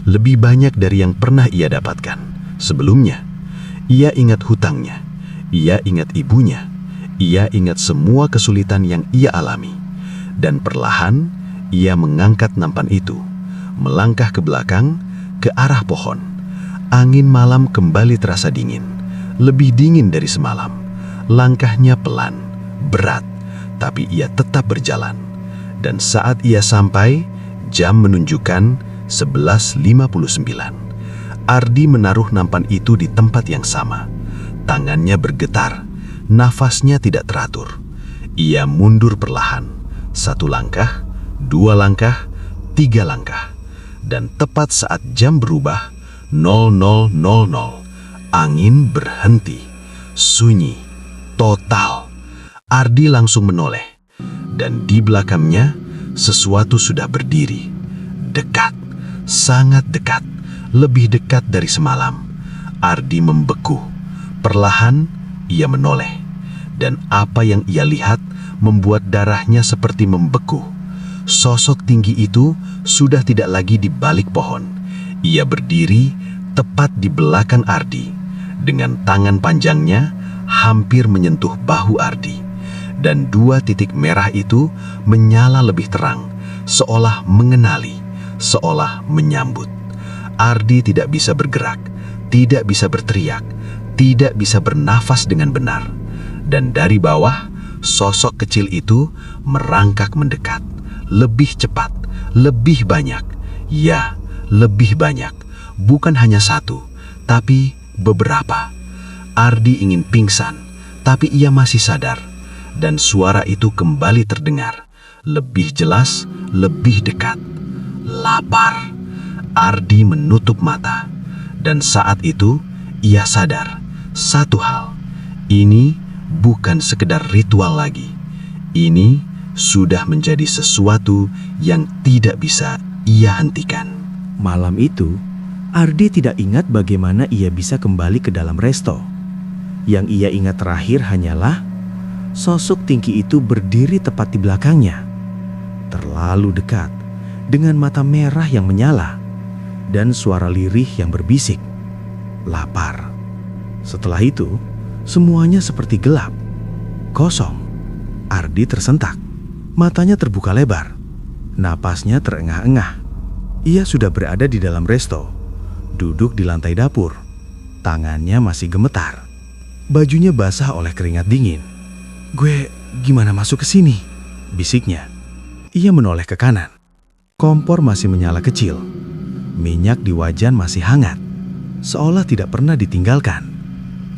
lebih banyak dari yang pernah ia dapatkan sebelumnya. Ia ingat hutangnya, ia ingat ibunya, ia ingat semua kesulitan yang ia alami. Dan perlahan ia mengangkat nampan itu, melangkah ke belakang, ke arah pohon. Angin malam kembali terasa dingin, lebih dingin dari semalam. Langkahnya pelan, berat, tapi ia tetap berjalan. Dan saat ia sampai, jam menunjukkan 11.59. Ardi menaruh nampan itu di tempat yang sama. Tangannya bergetar, nafasnya tidak teratur. Ia mundur perlahan. 1 langkah, 2 langkah, 3 langkah. Dan tepat saat jam berubah, 00:00, angin berhenti. Sunyi, total. Ardi langsung menoleh. Dan di belakangnya, sesuatu sudah berdiri. Dekat, sangat dekat, lebih dekat dari semalam. Ardi membeku. Perlahan, ia menoleh. Dan apa yang ia lihat membuat darahnya seperti membeku. Sosok tinggi itu sudah tidak lagi di balik pohon. Ia berdiri tepat di belakang Ardi. Dengan tangan panjangnya hampir menyentuh bahu Ardi. Dan 2 titik merah itu menyala lebih terang, seolah mengenali, seolah menyambut. Ardi tidak bisa bergerak, tidak bisa berteriak, tidak bisa bernafas dengan benar. Dan dari bawah, sosok kecil itu merangkak mendekat. Lebih cepat, lebih banyak. Ya, lebih banyak. Bukan hanya 1, tapi beberapa. Ardi ingin pingsan, tapi ia masih sadar. Dan suara itu kembali terdengar. Lebih jelas, lebih dekat. Lapar. Ardi menutup mata. Dan saat itu, ia sadar satu hal. Ini bukan sekedar ritual lagi. Ini sudah menjadi sesuatu yang tidak bisa ia hentikan. Malam itu, Ardi tidak ingat bagaimana ia bisa kembali ke dalam resto. Yang ia ingat terakhir hanyalah sosok tinggi itu berdiri tepat di belakangnya. Terlalu dekat, dengan mata merah yang menyala, dan suara lirih yang berbisik, lapar. Setelah itu, semuanya seperti gelap, kosong. Ardi tersentak, matanya terbuka lebar, napasnya terengah-engah. Ia sudah berada di dalam resto, duduk di lantai dapur. Tangannya masih gemetar, bajunya basah oleh keringat dingin. "Gue gimana masuk ke sini?" bisiknya. Ia menoleh ke kanan. Kompor masih menyala kecil. Minyak di wajan masih hangat, seolah tidak pernah ditinggalkan.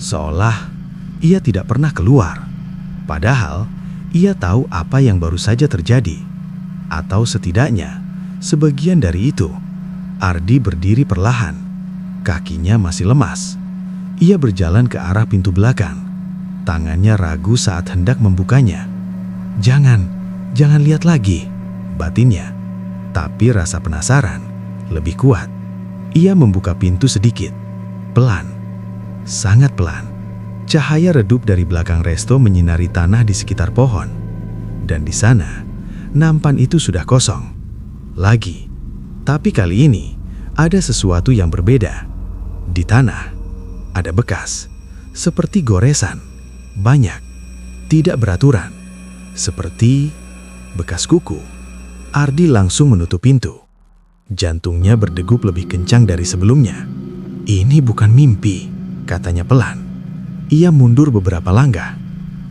Seolah ia tidak pernah keluar. Padahal ia tahu apa yang baru saja terjadi. Atau setidaknya sebagian dari itu. Ardi berdiri perlahan. Kakinya masih lemas. Ia berjalan ke arah pintu belakang. Tangannya ragu saat hendak membukanya. Jangan lihat lagi," batinnya. Tapi rasa penasaran lebih kuat. Ia membuka pintu sedikit, pelan, sangat pelan. Cahaya redup dari belakang resto menyinari tanah di sekitar pohon. Dan di sana, nampan itu sudah kosong. Lagi. Tapi kali ini, ada sesuatu yang berbeda. Di tanah, ada bekas, seperti goresan, banyak, tidak beraturan, seperti bekas kuku. Ardi langsung menutup pintu. Jantungnya berdegup lebih kencang dari sebelumnya. "Ini bukan mimpi," katanya pelan. Ia mundur beberapa langkah,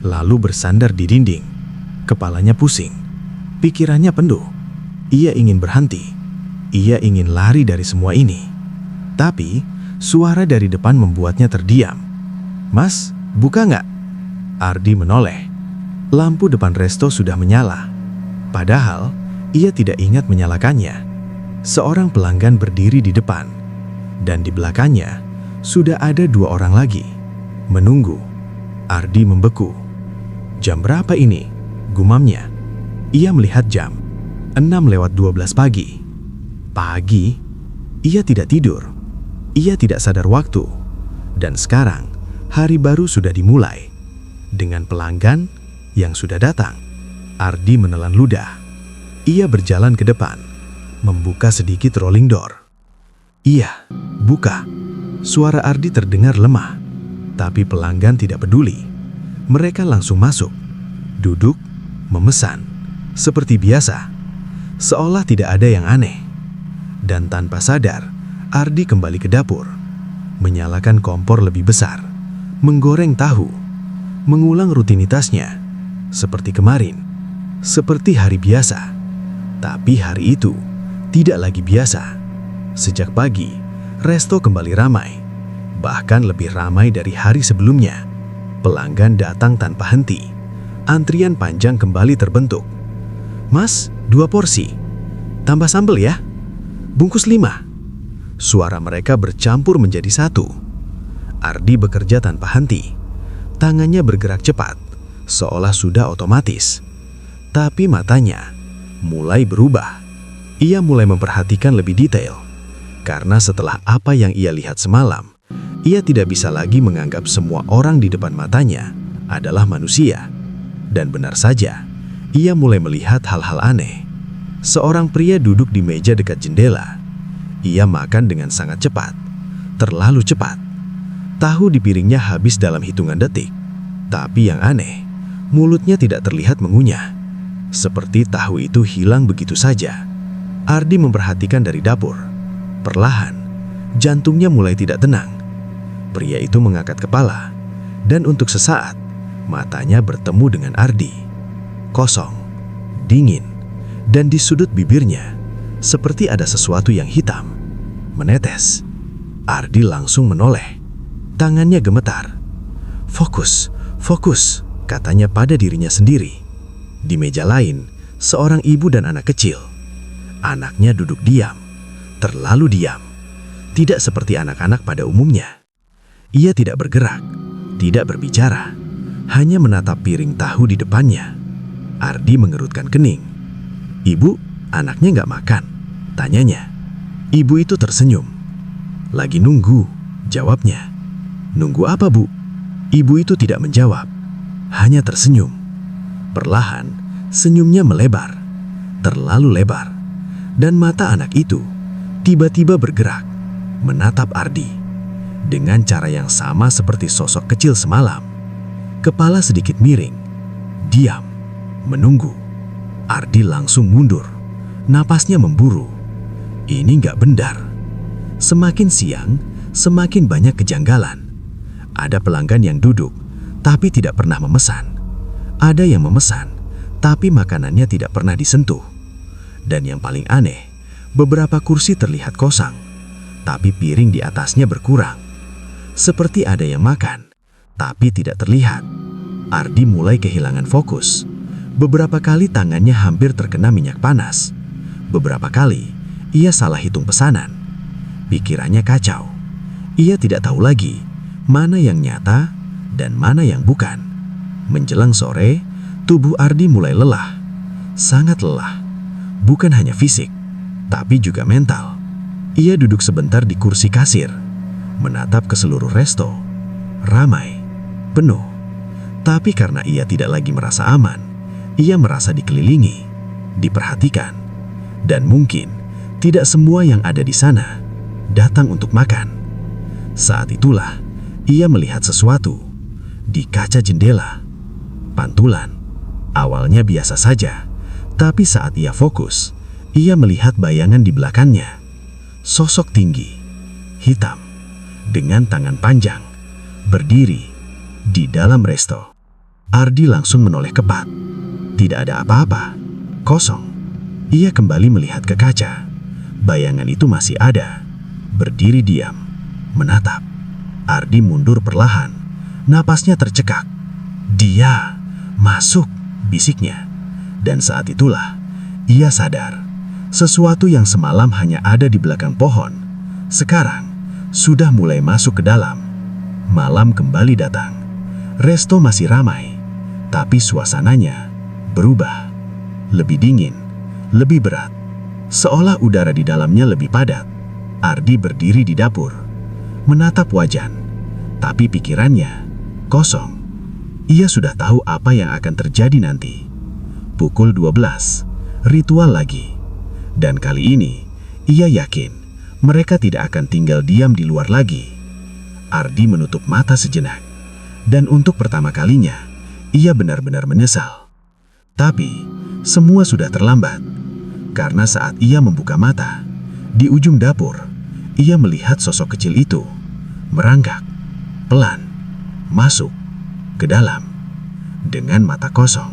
lalu bersandar di dinding. Kepalanya pusing, pikirannya penuh. Ia ingin berhenti. Ia ingin lari dari semua ini. Tapi, suara dari depan membuatnya terdiam. "Mas, buka nggak?" Ardi menoleh. Lampu depan resto sudah menyala. Padahal, ia tidak ingat menyalakannya. Seorang pelanggan berdiri di depan, dan di belakangnya sudah ada 2 orang lagi menunggu. Ardi membeku. "Jam berapa ini?" gumamnya. Ia melihat jam, 6:12 pagi. Pagi, ia tidak tidur. Ia tidak sadar waktu. Dan sekarang, hari baru sudah dimulai. Dengan pelanggan yang sudah datang, Ardi menelan ludah. Ia berjalan ke depan, membuka sedikit rolling door. "Iya, buka." Suara Ardi terdengar lemah, tapi pelanggan tidak peduli. Mereka langsung masuk, duduk, memesan, seperti biasa, seolah tidak ada yang aneh. Dan tanpa sadar, Ardi kembali ke dapur, menyalakan kompor lebih besar, menggoreng tahu, mengulang rutinitasnya, seperti kemarin, seperti hari biasa. Tapi hari itu tidak lagi biasa. Sejak pagi, resto kembali ramai. Bahkan lebih ramai dari hari sebelumnya. Pelanggan datang tanpa henti. Antrian panjang kembali terbentuk. "Mas, 2 porsi. Tambah sambal ya. Bungkus 5. Suara mereka bercampur menjadi satu. Ardi bekerja tanpa henti. Tangannya bergerak cepat, seolah sudah otomatis. Tapi matanya mulai berubah. Ia mulai memperhatikan lebih detail. Karena setelah apa yang ia lihat semalam, ia tidak bisa lagi menganggap semua orang di depan matanya adalah manusia. Dan benar saja, ia mulai melihat hal-hal aneh. Seorang pria duduk di meja dekat jendela. Ia makan dengan sangat cepat, terlalu cepat. Tahu di piringnya habis dalam hitungan detik. Tapi yang aneh, mulutnya tidak terlihat mengunyah. Seperti tahu itu hilang begitu saja. Ardi memperhatikan dari dapur. Perlahan, jantungnya mulai tidak tenang. Pria itu mengangkat kepala, dan untuk sesaat, matanya bertemu dengan Ardi. Kosong, dingin, dan di sudut bibirnya, seperti ada sesuatu yang hitam, menetes. Ardi langsung menoleh. Tangannya gemetar. "Fokus, fokus," katanya pada dirinya sendiri. Di meja lain, seorang ibu dan anak kecil. Anaknya duduk diam, terlalu diam. Tidak seperti anak-anak pada umumnya. Ia tidak bergerak, tidak berbicara, hanya menatap piring tahu di depannya. Ardi mengerutkan kening. "Ibu, anaknya nggak makan?" tanyanya. Ibu itu tersenyum. "Lagi nunggu," jawabnya. "Nunggu apa, Bu?" Ibu itu tidak menjawab, hanya tersenyum. Perlahan, senyumnya melebar, terlalu lebar. Dan mata anak itu tiba-tiba bergerak, menatap Ardi. Dengan cara yang sama seperti sosok kecil semalam. Kepala sedikit miring, diam, menunggu. Ardi langsung mundur, napasnya memburu. Ini nggak benar. Semakin siang, semakin banyak kejanggalan. Ada pelanggan yang duduk, tapi tidak pernah memesan. Ada yang memesan, tapi makanannya tidak pernah disentuh. Dan yang paling aneh, beberapa kursi terlihat kosong, tapi piring di atasnya berkurang. Seperti ada yang makan, tapi tidak terlihat. Ardi mulai kehilangan fokus. Beberapa kali tangannya hampir terkena minyak panas. Beberapa kali, ia salah hitung pesanan. Pikirannya kacau. Ia tidak tahu lagi mana yang nyata dan mana yang bukan. Menjelang sore, tubuh Ardi mulai lelah. Sangat lelah. Bukan hanya fisik, tapi juga mental. Ia duduk sebentar di kursi kasir, menatap ke seluruh resto. Ramai, penuh. Tapi karena ia tidak lagi merasa aman, ia merasa dikelilingi, diperhatikan. Dan mungkin tidak semua yang ada di sana datang untuk makan. Saat itulah ia melihat sesuatu di kaca jendela. Pantulan, awalnya biasa saja. Tapi saat ia fokus, ia melihat bayangan di belakangnya. Sosok tinggi, hitam, dengan tangan panjang, berdiri di dalam resto. Ardi langsung menoleh kepat. Tidak ada apa-apa, kosong. Ia kembali melihat ke kaca. Bayangan itu masih ada, berdiri diam, menatap. Ardi mundur perlahan, napasnya tercekak. "Dia masuk," bisiknya. Dan saat itulah, ia sadar, sesuatu yang semalam hanya ada di belakang pohon, sekarang sudah mulai masuk ke dalam. Malam kembali datang. Resto masih ramai, tapi suasananya berubah. Lebih dingin, lebih berat. Seolah udara di dalamnya lebih padat. Ardi berdiri di dapur, menatap wajan, tapi pikirannya kosong. Ia sudah tahu apa yang akan terjadi nanti. Pukul 12, ritual lagi. Dan kali ini, ia yakin mereka tidak akan tinggal diam di luar lagi. Ardi menutup mata sejenak. Dan untuk pertama kalinya, ia benar-benar menyesal. Tapi, semua sudah terlambat. Karena saat ia membuka mata, di ujung dapur, ia melihat sosok kecil itu merangkak, pelan, masuk ke dalam, dengan mata kosong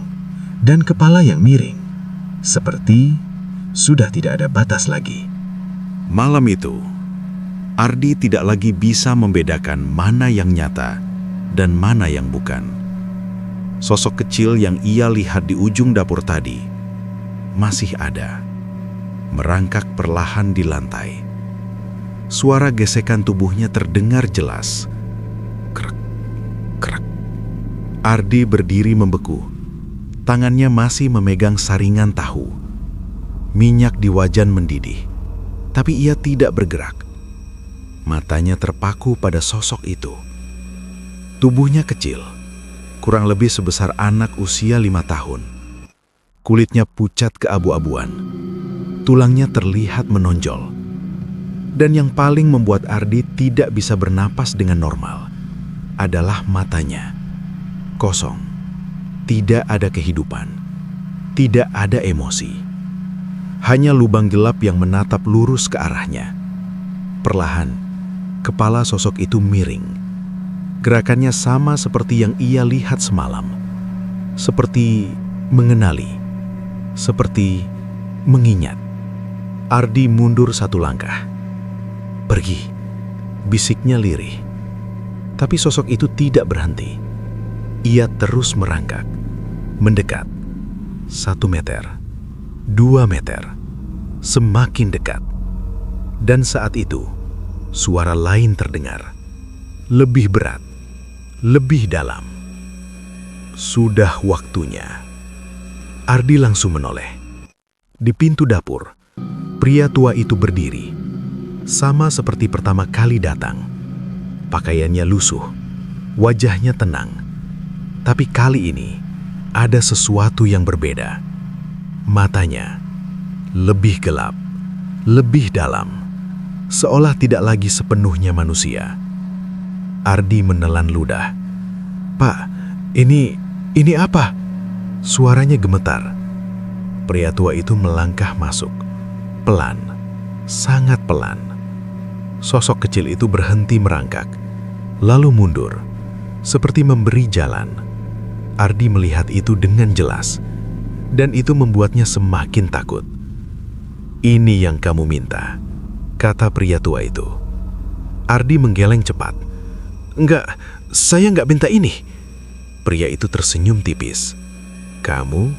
dan kepala yang miring, seperti sudah tidak ada batas lagi. Malam itu, Ardi tidak lagi bisa membedakan mana yang nyata dan mana yang bukan. Sosok kecil yang ia lihat di ujung dapur tadi masih ada, merangkak perlahan di lantai. Suara gesekan tubuhnya terdengar jelas. Krek, krek. Ardi berdiri membeku. Tangannya masih memegang saringan tahu. Minyak di wajan mendidih, tapi ia tidak bergerak. Matanya terpaku pada sosok itu. Tubuhnya kecil, kurang lebih sebesar anak usia 5 tahun. Kulitnya pucat keabu-abuan. Tulangnya terlihat menonjol. Dan yang paling membuat Ardi tidak bisa bernapas dengan normal adalah matanya. Kosong. Tidak ada kehidupan, tidak ada emosi. Hanya lubang gelap yang menatap lurus ke arahnya. Perlahan, kepala sosok itu miring. Gerakannya sama seperti yang ia lihat semalam. Seperti mengenali, seperti mengingat. Ardi mundur satu langkah. "Pergi," bisiknya lirih. Tapi sosok itu tidak berhenti. Ia terus merangkak. Mendekat. 1 meter, 2 meter, semakin dekat. Dan saat itu, suara lain terdengar. Lebih berat, lebih dalam. Sudah waktunya. Ardi langsung menoleh. Di pintu dapur, pria tua itu berdiri. Sama seperti pertama kali datang. Pakaiannya lusuh, wajahnya tenang. Tapi kali ini, ada sesuatu yang berbeda. Matanya lebih gelap, lebih dalam. Seolah tidak lagi sepenuhnya manusia. Ardi menelan ludah. "Pak, ini apa?" Suaranya gemetar. Pria tua itu melangkah masuk. Pelan, sangat pelan. Sosok kecil itu berhenti merangkak, lalu mundur, seperti memberi jalan. Ardi melihat itu dengan jelas, dan itu membuatnya semakin takut. "Ini yang kamu minta," kata pria tua itu. Ardi menggeleng cepat. "Enggak, saya enggak minta ini." Pria itu tersenyum tipis. "Kamu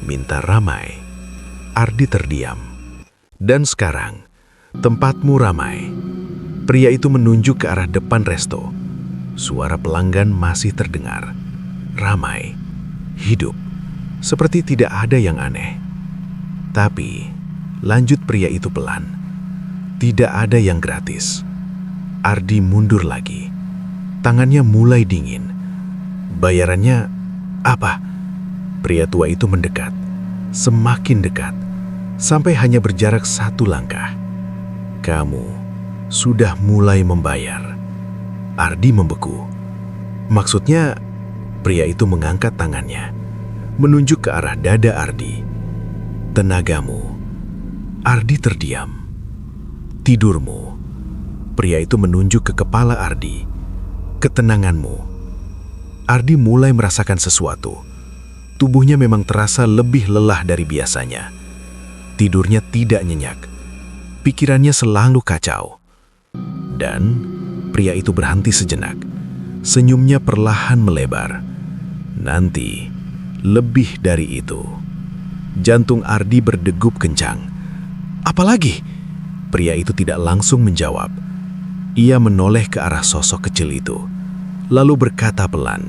minta ramai." Ardi terdiam. "Dan sekarang, tempatmu ramai." Pria itu menunjuk ke arah depan resto. Suara pelanggan masih terdengar. Ramai, hidup, seperti tidak ada yang aneh. "Tapi," lanjut pria itu pelan, "tidak ada yang gratis." Ardi mundur lagi. Tangannya mulai dingin. "Bayarannya apa?" Pria tua itu mendekat, semakin dekat, sampai hanya berjarak 1 langkah. "Kamu sudah mulai membayar." Ardi membeku. "Maksudnya?" Pria itu mengangkat tangannya, menunjuk ke arah dada Ardi. "Tenagamu." Ardi terdiam. "Tidurmu." Pria itu menunjuk ke kepala Ardi. "Ketenanganmu." Ardi mulai merasakan sesuatu. Tubuhnya memang terasa lebih lelah dari biasanya. Tidurnya tidak nyenyak. Pikirannya selalu kacau. Dan pria itu berhenti sejenak. Senyumnya perlahan melebar. Nanti, lebih dari itu. Jantung Ardi berdegup kencang. "Apalagi?" Pria itu tidak langsung menjawab. Ia menoleh ke arah sosok kecil itu, lalu berkata pelan,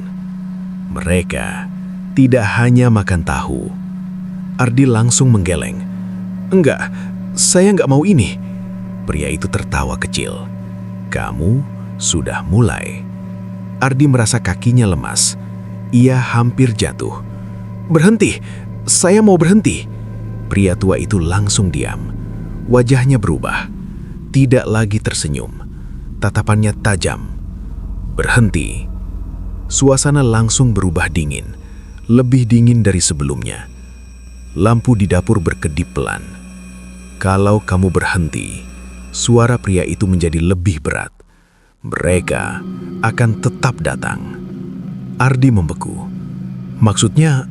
"Mereka tidak hanya makan tahu." Ardi langsung menggeleng. "Enggak, saya enggak mau ini." Pria itu tertawa kecil. "Kamu sudah mulai." Ardi merasa kakinya lemas. Ia hampir jatuh. "Berhenti, saya mau berhenti." Pria tua itu langsung diam. Wajahnya berubah. Tidak lagi tersenyum. Tatapannya tajam. "Berhenti." Suasana langsung berubah dingin. Lebih dingin dari sebelumnya. Lampu di dapur berkedip pelan. "Kalau kamu berhenti," suara pria itu menjadi lebih berat, "mereka akan tetap datang." Ardi membeku. "Maksudnya?"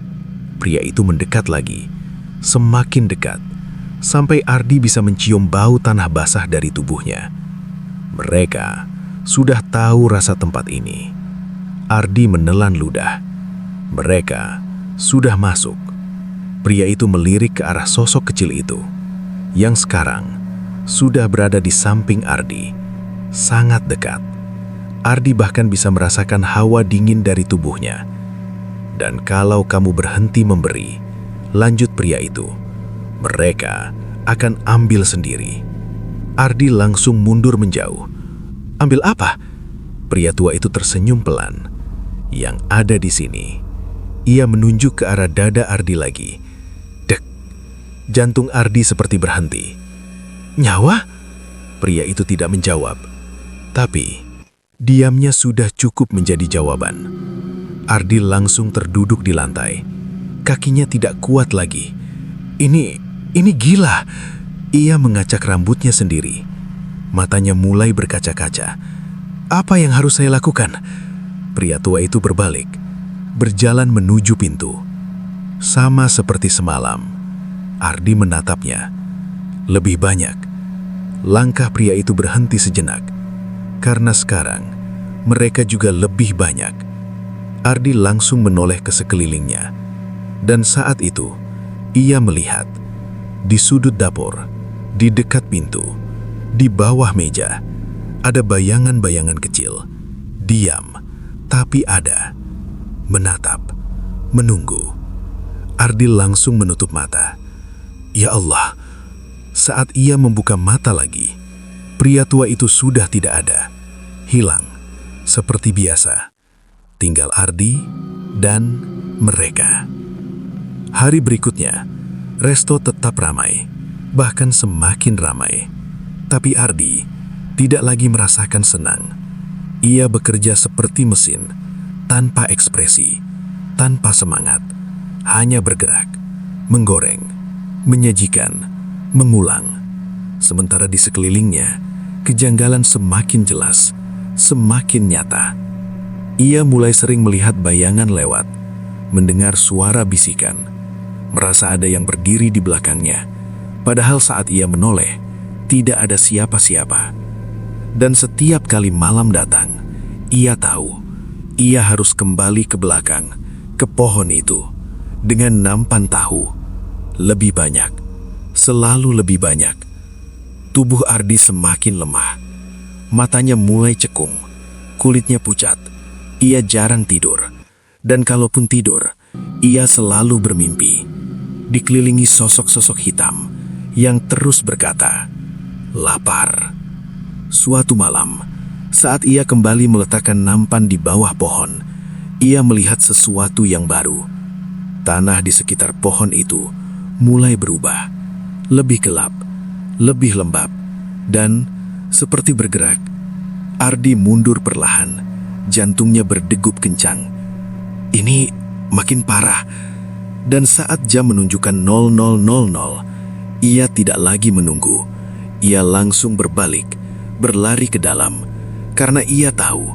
Pria itu mendekat lagi, semakin dekat, sampai Ardi bisa mencium bau tanah basah dari tubuhnya. Mereka sudah tahu rasa tempat ini. Ardi menelan ludah. Mereka sudah masuk. Pria itu melirik ke arah sosok kecil itu, yang sekarang sudah berada di samping Ardi, sangat dekat. Ardi bahkan bisa merasakan hawa dingin dari tubuhnya. "Dan kalau kamu berhenti memberi," lanjut pria itu, "mereka akan ambil sendiri." Ardi langsung mundur menjauh. "Ambil apa?" Pria tua itu tersenyum pelan. "Yang ada di sini." Ia menunjuk ke arah dada Ardi lagi. Dek. Jantung Ardi seperti berhenti. "Nyawa?" Pria itu tidak menjawab. Tapi diamnya sudah cukup menjadi jawaban. Ardi langsung terduduk di lantai. Kakinya tidak kuat lagi. Ini gila." Ia mengacak rambutnya sendiri. Matanya mulai berkaca-kaca. "Apa yang harus saya lakukan?" Pria tua itu berbalik, berjalan menuju pintu. Sama seperti semalam, Ardi menatapnya. Lebih banyak. Langkah pria itu berhenti sejenak, karena sekarang mereka juga lebih banyak. Ardi langsung menoleh ke sekelilingnya, dan saat itu ia melihat di sudut dapur, di dekat pintu, Di bawah meja, ada bayangan-bayangan kecil. Diam, tapi ada. Menatap, menunggu. Ardi langsung menutup mata. Ya Allah, saat ia membuka mata lagi, pria tua itu sudah tidak ada. Hilang, seperti biasa. Tinggal Ardi dan mereka. Hari berikutnya, resto tetap ramai, bahkan semakin ramai. Tapi Ardi tidak lagi merasakan senang. Ia bekerja seperti mesin, tanpa ekspresi, tanpa semangat. Hanya bergerak, menggoreng, menyajikan, mengulang. Sementara di sekelilingnya, kejanggalan semakin jelas, semakin nyata. Ia mulai sering melihat bayangan lewat, mendengar suara bisikan, merasa ada yang berdiri di belakangnya. Padahal saat ia menoleh, tidak ada siapa-siapa. Dan setiap kali malam datang, ia tahu, ia harus kembali ke belakang, ke pohon itu, dengan nampan tahu. Lebih banyak, selalu lebih banyak. Tubuh Ardi semakin lemah. Matanya mulai cekung, kulitnya pucat. Ia jarang tidur, dan kalaupun tidur, ia selalu bermimpi, dikelilingi sosok-sosok hitam yang terus berkata, lapar. Suatu malam, saat ia kembali meletakkan nampan di bawah pohon, ia melihat sesuatu yang baru. Tanah di sekitar pohon itu mulai berubah, lebih gelap, lebih lembab, dan seperti bergerak. Ardi mundur perlahan. Jantungnya berdegup kencang. Ini makin parah. Dan saat jam menunjukkan 00.00, ia tidak lagi menunggu. Ia langsung berbalik, berlari ke dalam. Karena ia tahu,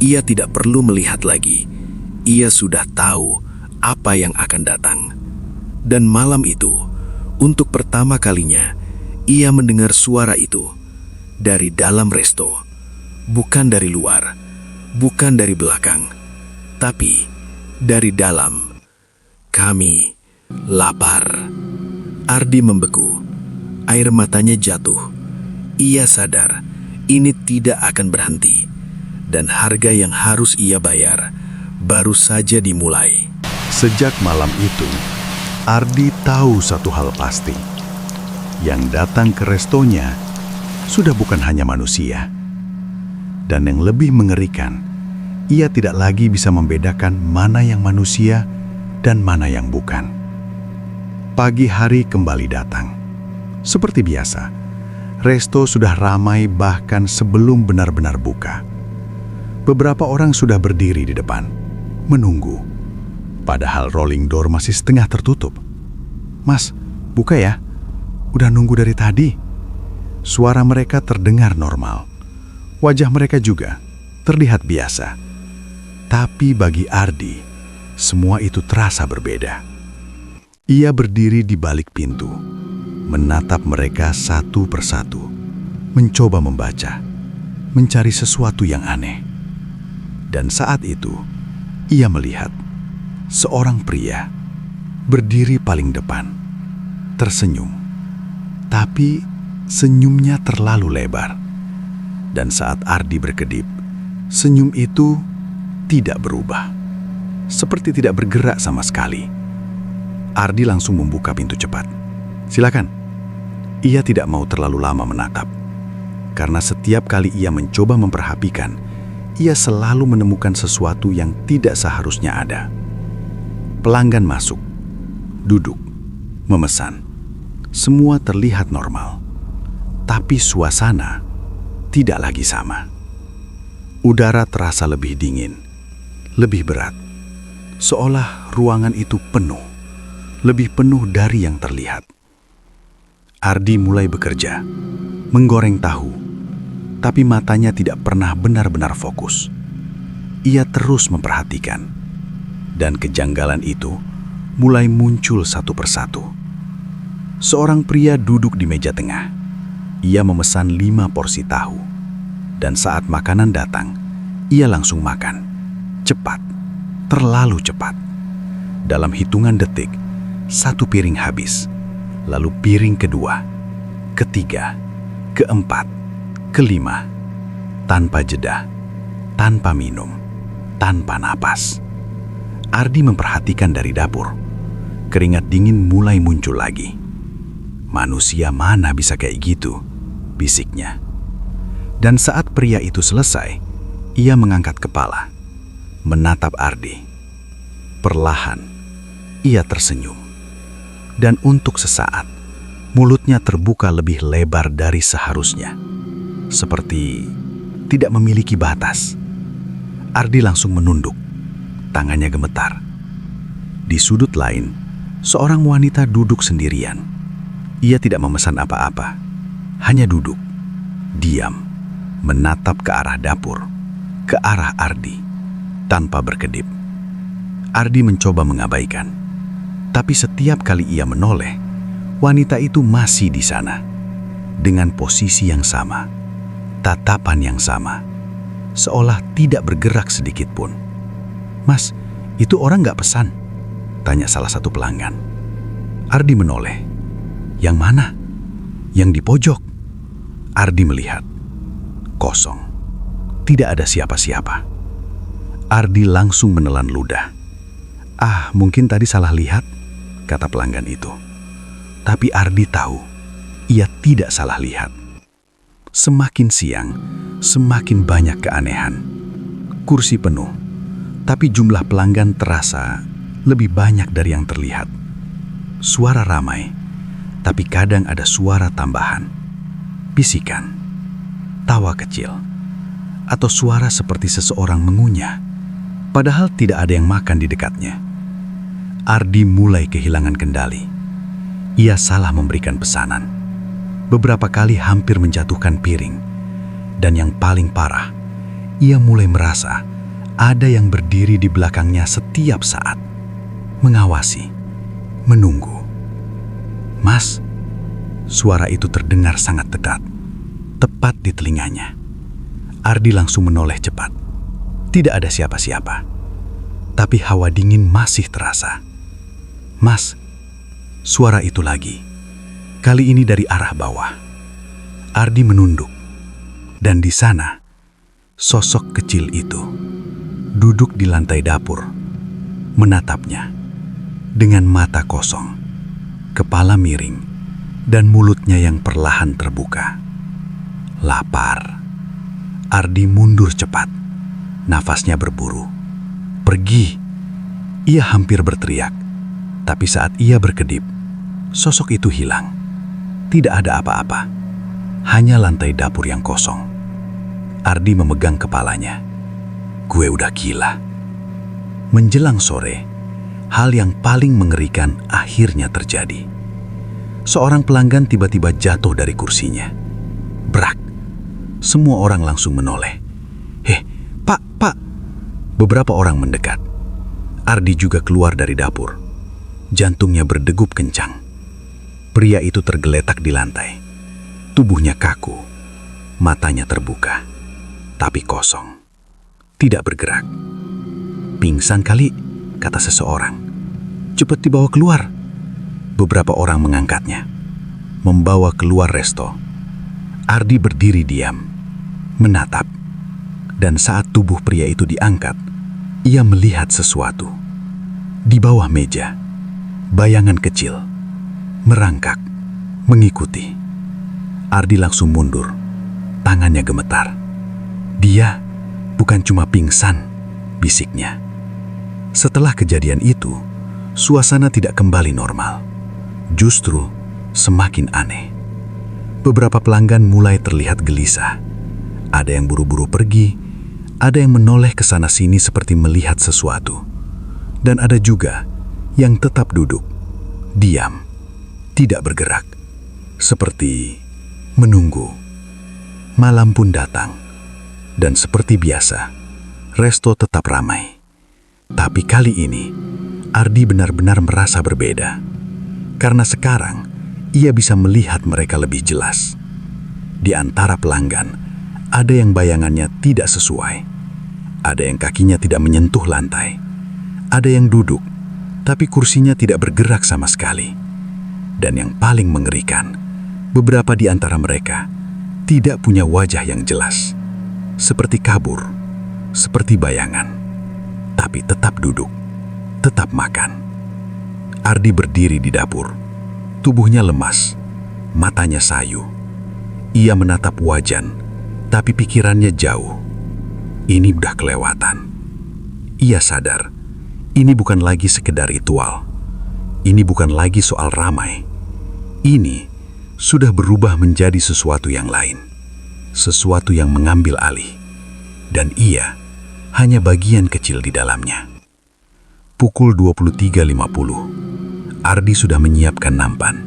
ia tidak perlu melihat lagi. Ia sudah tahu apa yang akan datang. Dan malam itu, untuk pertama kalinya, ia mendengar suara itu. Dari dalam resto, bukan dari luar. Bukan dari belakang, tapi dari dalam. Kami lapar. Ardi membeku. Air matanya jatuh. Ia sadar ini tidak akan berhenti. Dan harga yang harus ia bayar baru saja dimulai. Sejak malam itu, Ardi tahu satu hal pasti. Yang datang ke restonya sudah bukan hanya manusia. Dan yang lebih mengerikan, ia tidak lagi bisa membedakan mana yang manusia dan mana yang bukan. Pagi hari kembali datang. Seperti biasa, resto sudah ramai bahkan sebelum benar-benar buka. Beberapa orang sudah berdiri di depan, menunggu. Padahal rolling door masih setengah tertutup. Mas, buka ya. Udah nunggu dari tadi. Suara mereka terdengar normal. Wajah mereka juga terlihat biasa. Tapi bagi Ardi, semua itu terasa berbeda. Ia berdiri di balik pintu, menatap mereka satu persatu, mencoba membaca, mencari sesuatu yang aneh. Dan saat itu, ia melihat seorang pria berdiri paling depan, tersenyum. Tapi senyumnya terlalu lebar. Dan saat Ardi berkedip, senyum itu tidak berubah. Seperti tidak bergerak sama sekali. Ardi langsung membuka pintu cepat. Silakan. Ia tidak mau terlalu lama menatap. Karena setiap kali ia mencoba memperhatikan, ia selalu menemukan sesuatu yang tidak seharusnya ada. Pelanggan masuk, duduk, memesan. Semua terlihat normal. Tapi suasana tidak lagi sama. Udara terasa lebih dingin, lebih berat. Seolah ruangan itu penuh, lebih penuh dari yang terlihat. Ardi mulai bekerja, menggoreng tahu, tapi matanya tidak pernah benar-benar fokus. Ia terus memperhatikan, dan kejanggalan itu mulai muncul satu persatu. Seorang pria duduk di meja tengah. Ia memesan 5 porsi tahu. Dan saat makanan datang, ia langsung makan. Cepat, terlalu cepat. Dalam hitungan detik, 1 piring habis. Lalu piring kedua, ketiga, keempat. Kelima, tanpa jeda, tanpa minum, tanpa napas. Ardi memperhatikan dari dapur. Keringat dingin mulai muncul lagi. Manusia mana bisa kayak gitu, bisiknya. Dan saat pria itu selesai, ia mengangkat kepala, menatap Ardi. Perlahan, ia tersenyum. Dan untuk sesaat, mulutnya terbuka lebih lebar dari seharusnya. Seperti tidak memiliki batas. Ardi langsung menunduk, tangannya gemetar. Di sudut lain, seorang wanita duduk sendirian. Ia tidak memesan apa-apa, hanya duduk, diam, menatap ke arah dapur, ke arah Ardi, tanpa berkedip. Ardi mencoba mengabaikan, tapi setiap kali ia menoleh, wanita itu masih di sana, dengan posisi yang sama, tatapan yang sama, seolah tidak bergerak sedikit pun. "Mas, itu orang nggak pesan?" tanya salah satu pelanggan. Ardi menoleh. "Yang mana?" "Yang di pojok." Ardi melihat. Kosong. Tidak ada siapa-siapa. Ardi langsung menelan ludah. "Ah, mungkin tadi salah lihat," kata pelanggan itu. Tapi Ardi tahu, ia tidak salah lihat. Semakin siang, semakin banyak keanehan. Kursi penuh, tapi jumlah pelanggan terasa lebih banyak dari yang terlihat. Suara ramai, tapi kadang ada suara tambahan. Bisikan, tawa kecil, atau suara seperti seseorang mengunyah, padahal tidak ada yang makan di dekatnya. Ardi mulai kehilangan kendali. Ia salah memberikan pesanan. Beberapa kali hampir menjatuhkan piring. Dan yang paling parah, ia mulai merasa ada yang berdiri di belakangnya setiap saat. Mengawasi, menunggu. "Mas," suara itu terdengar sangat dekat, tepat di telinganya. Ardi langsung menoleh cepat. Tidak ada siapa-siapa, tapi hawa dingin masih terasa. "Mas," suara itu lagi, kali ini dari arah bawah. Ardi menunduk, dan di sana, sosok kecil itu duduk di lantai dapur, menatapnya dengan mata kosong, kepala miring, dan mulutnya yang perlahan terbuka. Lapar. Ardi mundur cepat, nafasnya berburu. "Pergi!" Ia hampir berteriak, tapi saat ia berkedip, sosok itu hilang. Tidak ada apa-apa, hanya lantai dapur yang kosong. Ardi memegang kepalanya. Gue udah gila. Menjelang sore, hal yang paling mengerikan akhirnya terjadi. Seorang pelanggan tiba-tiba jatuh dari kursinya. Brak. Semua orang langsung menoleh. Pak. Beberapa orang mendekat. Ardi juga keluar dari dapur. Jantungnya berdegup kencang. Pria itu tergeletak di lantai. Tubuhnya kaku. Matanya terbuka. Tapi kosong. Tidak bergerak. "Pingsan kali," kata seseorang. "Cepat dibawa keluar." Beberapa orang mengangkatnya, membawa keluar resto. Ardi berdiri diam, menatap. Dan saat tubuh pria itu diangkat, ia melihat sesuatu. Di bawah meja, bayangan kecil, merangkak, mengikuti. Ardi langsung mundur, tangannya gemetar. "Dia bukan cuma pingsan," bisiknya. Setelah kejadian itu, suasana tidak kembali normal. Justru semakin aneh. Beberapa pelanggan mulai terlihat gelisah. Ada yang buru-buru pergi, ada yang menoleh ke sana-sini seperti melihat sesuatu. Dan ada juga yang tetap duduk, diam, tidak bergerak, seperti menunggu. Malam pun datang, dan seperti biasa, resto tetap ramai. Tapi kali ini, Ardi benar-benar merasa berbeda. Karena sekarang, ia bisa melihat mereka lebih jelas. Di antara pelanggan, ada yang bayangannya tidak sesuai. Ada yang kakinya tidak menyentuh lantai. Ada yang duduk, tapi kursinya tidak bergerak sama sekali. Dan yang paling mengerikan, beberapa di antara mereka Tidak punya wajah yang jelas, seperti kabur, seperti bayangan, tapi tetap duduk, tetap makan. Ardi berdiri di dapur, tubuhnya lemas, matanya sayu. Ia menatap Wajan, tapi pikirannya jauh. Ini udah kelewatan. Ia sadar, ini bukan lagi sekedar ritual. Ini bukan lagi soal ramai. Ini sudah berubah menjadi sesuatu yang lain. Sesuatu yang mengambil alih. Dan ia hanya bagian kecil di dalamnya. Pukul 23.50. Ardi sudah menyiapkan nampan.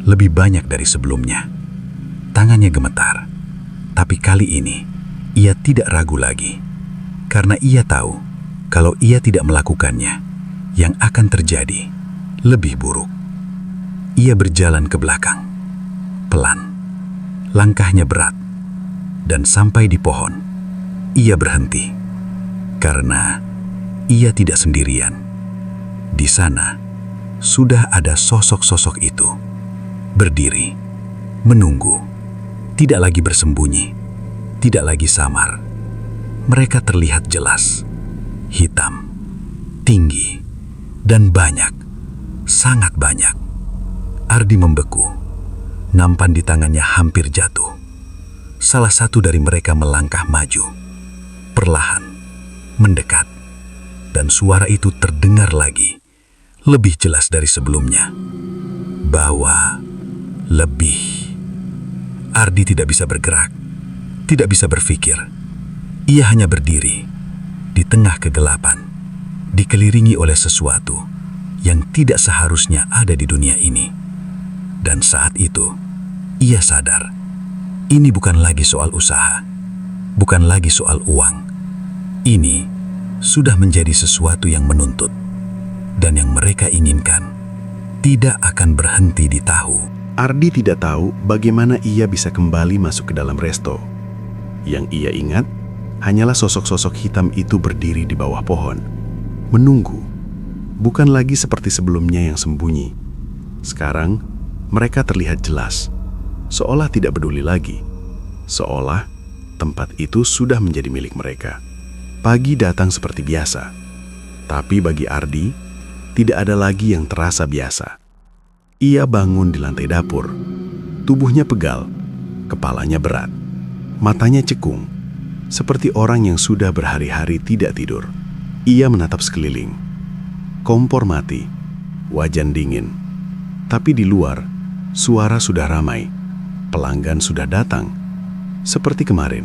Lebih banyak dari sebelumnya. Tangannya gemetar. Tapi kali ini, ia tidak ragu lagi. Karena ia tahu, kalau ia tidak melakukannya, yang akan terjadi lebih buruk. Ia berjalan ke belakang. Pelan. Langkahnya berat. Dan sampai di pohon, ia berhenti. Karena ia tidak sendirian. Di sana, sudah ada sosok-sosok itu. Berdiri, menunggu. Tidak lagi bersembunyi, tidak lagi samar. Mereka terlihat jelas, hitam, tinggi, dan banyak, sangat banyak. Ardi membeku, nampan di tangannya hampir jatuh. Salah satu dari mereka melangkah maju, perlahan, mendekat, dan suara itu terdengar lagi, lebih jelas dari sebelumnya. Bawa lebih. Ardi tidak bisa bergerak, tidak bisa berpikir. Ia hanya berdiri di tengah kegelapan, dikelilingi oleh sesuatu yang tidak seharusnya ada di dunia ini. Dan saat itu, ia sadar, ini bukan lagi soal usaha, bukan lagi soal uang. Ini sudah menjadi sesuatu yang menuntut, dan yang mereka inginkan tidak akan berhenti di tahu. Ardi tidak tahu bagaimana ia bisa kembali masuk ke dalam resto. Yang ia ingat hanyalah sosok-sosok hitam itu berdiri di bawah pohon, menunggu. Bukan lagi seperti sebelumnya yang sembunyi. Sekarang, mereka terlihat jelas, seolah tidak peduli lagi. Seolah tempat itu sudah menjadi milik mereka. Pagi datang seperti biasa. Tapi bagi Ardi, tidak ada lagi yang terasa biasa. Ia bangun di lantai dapur. Tubuhnya pegal, kepalanya berat, matanya cekung, seperti orang yang sudah berhari-hari tidak tidur. Ia menatap sekeliling. Kompor mati, wajan dingin. Tapi di luar, suara sudah ramai. Pelanggan sudah datang. Seperti kemarin,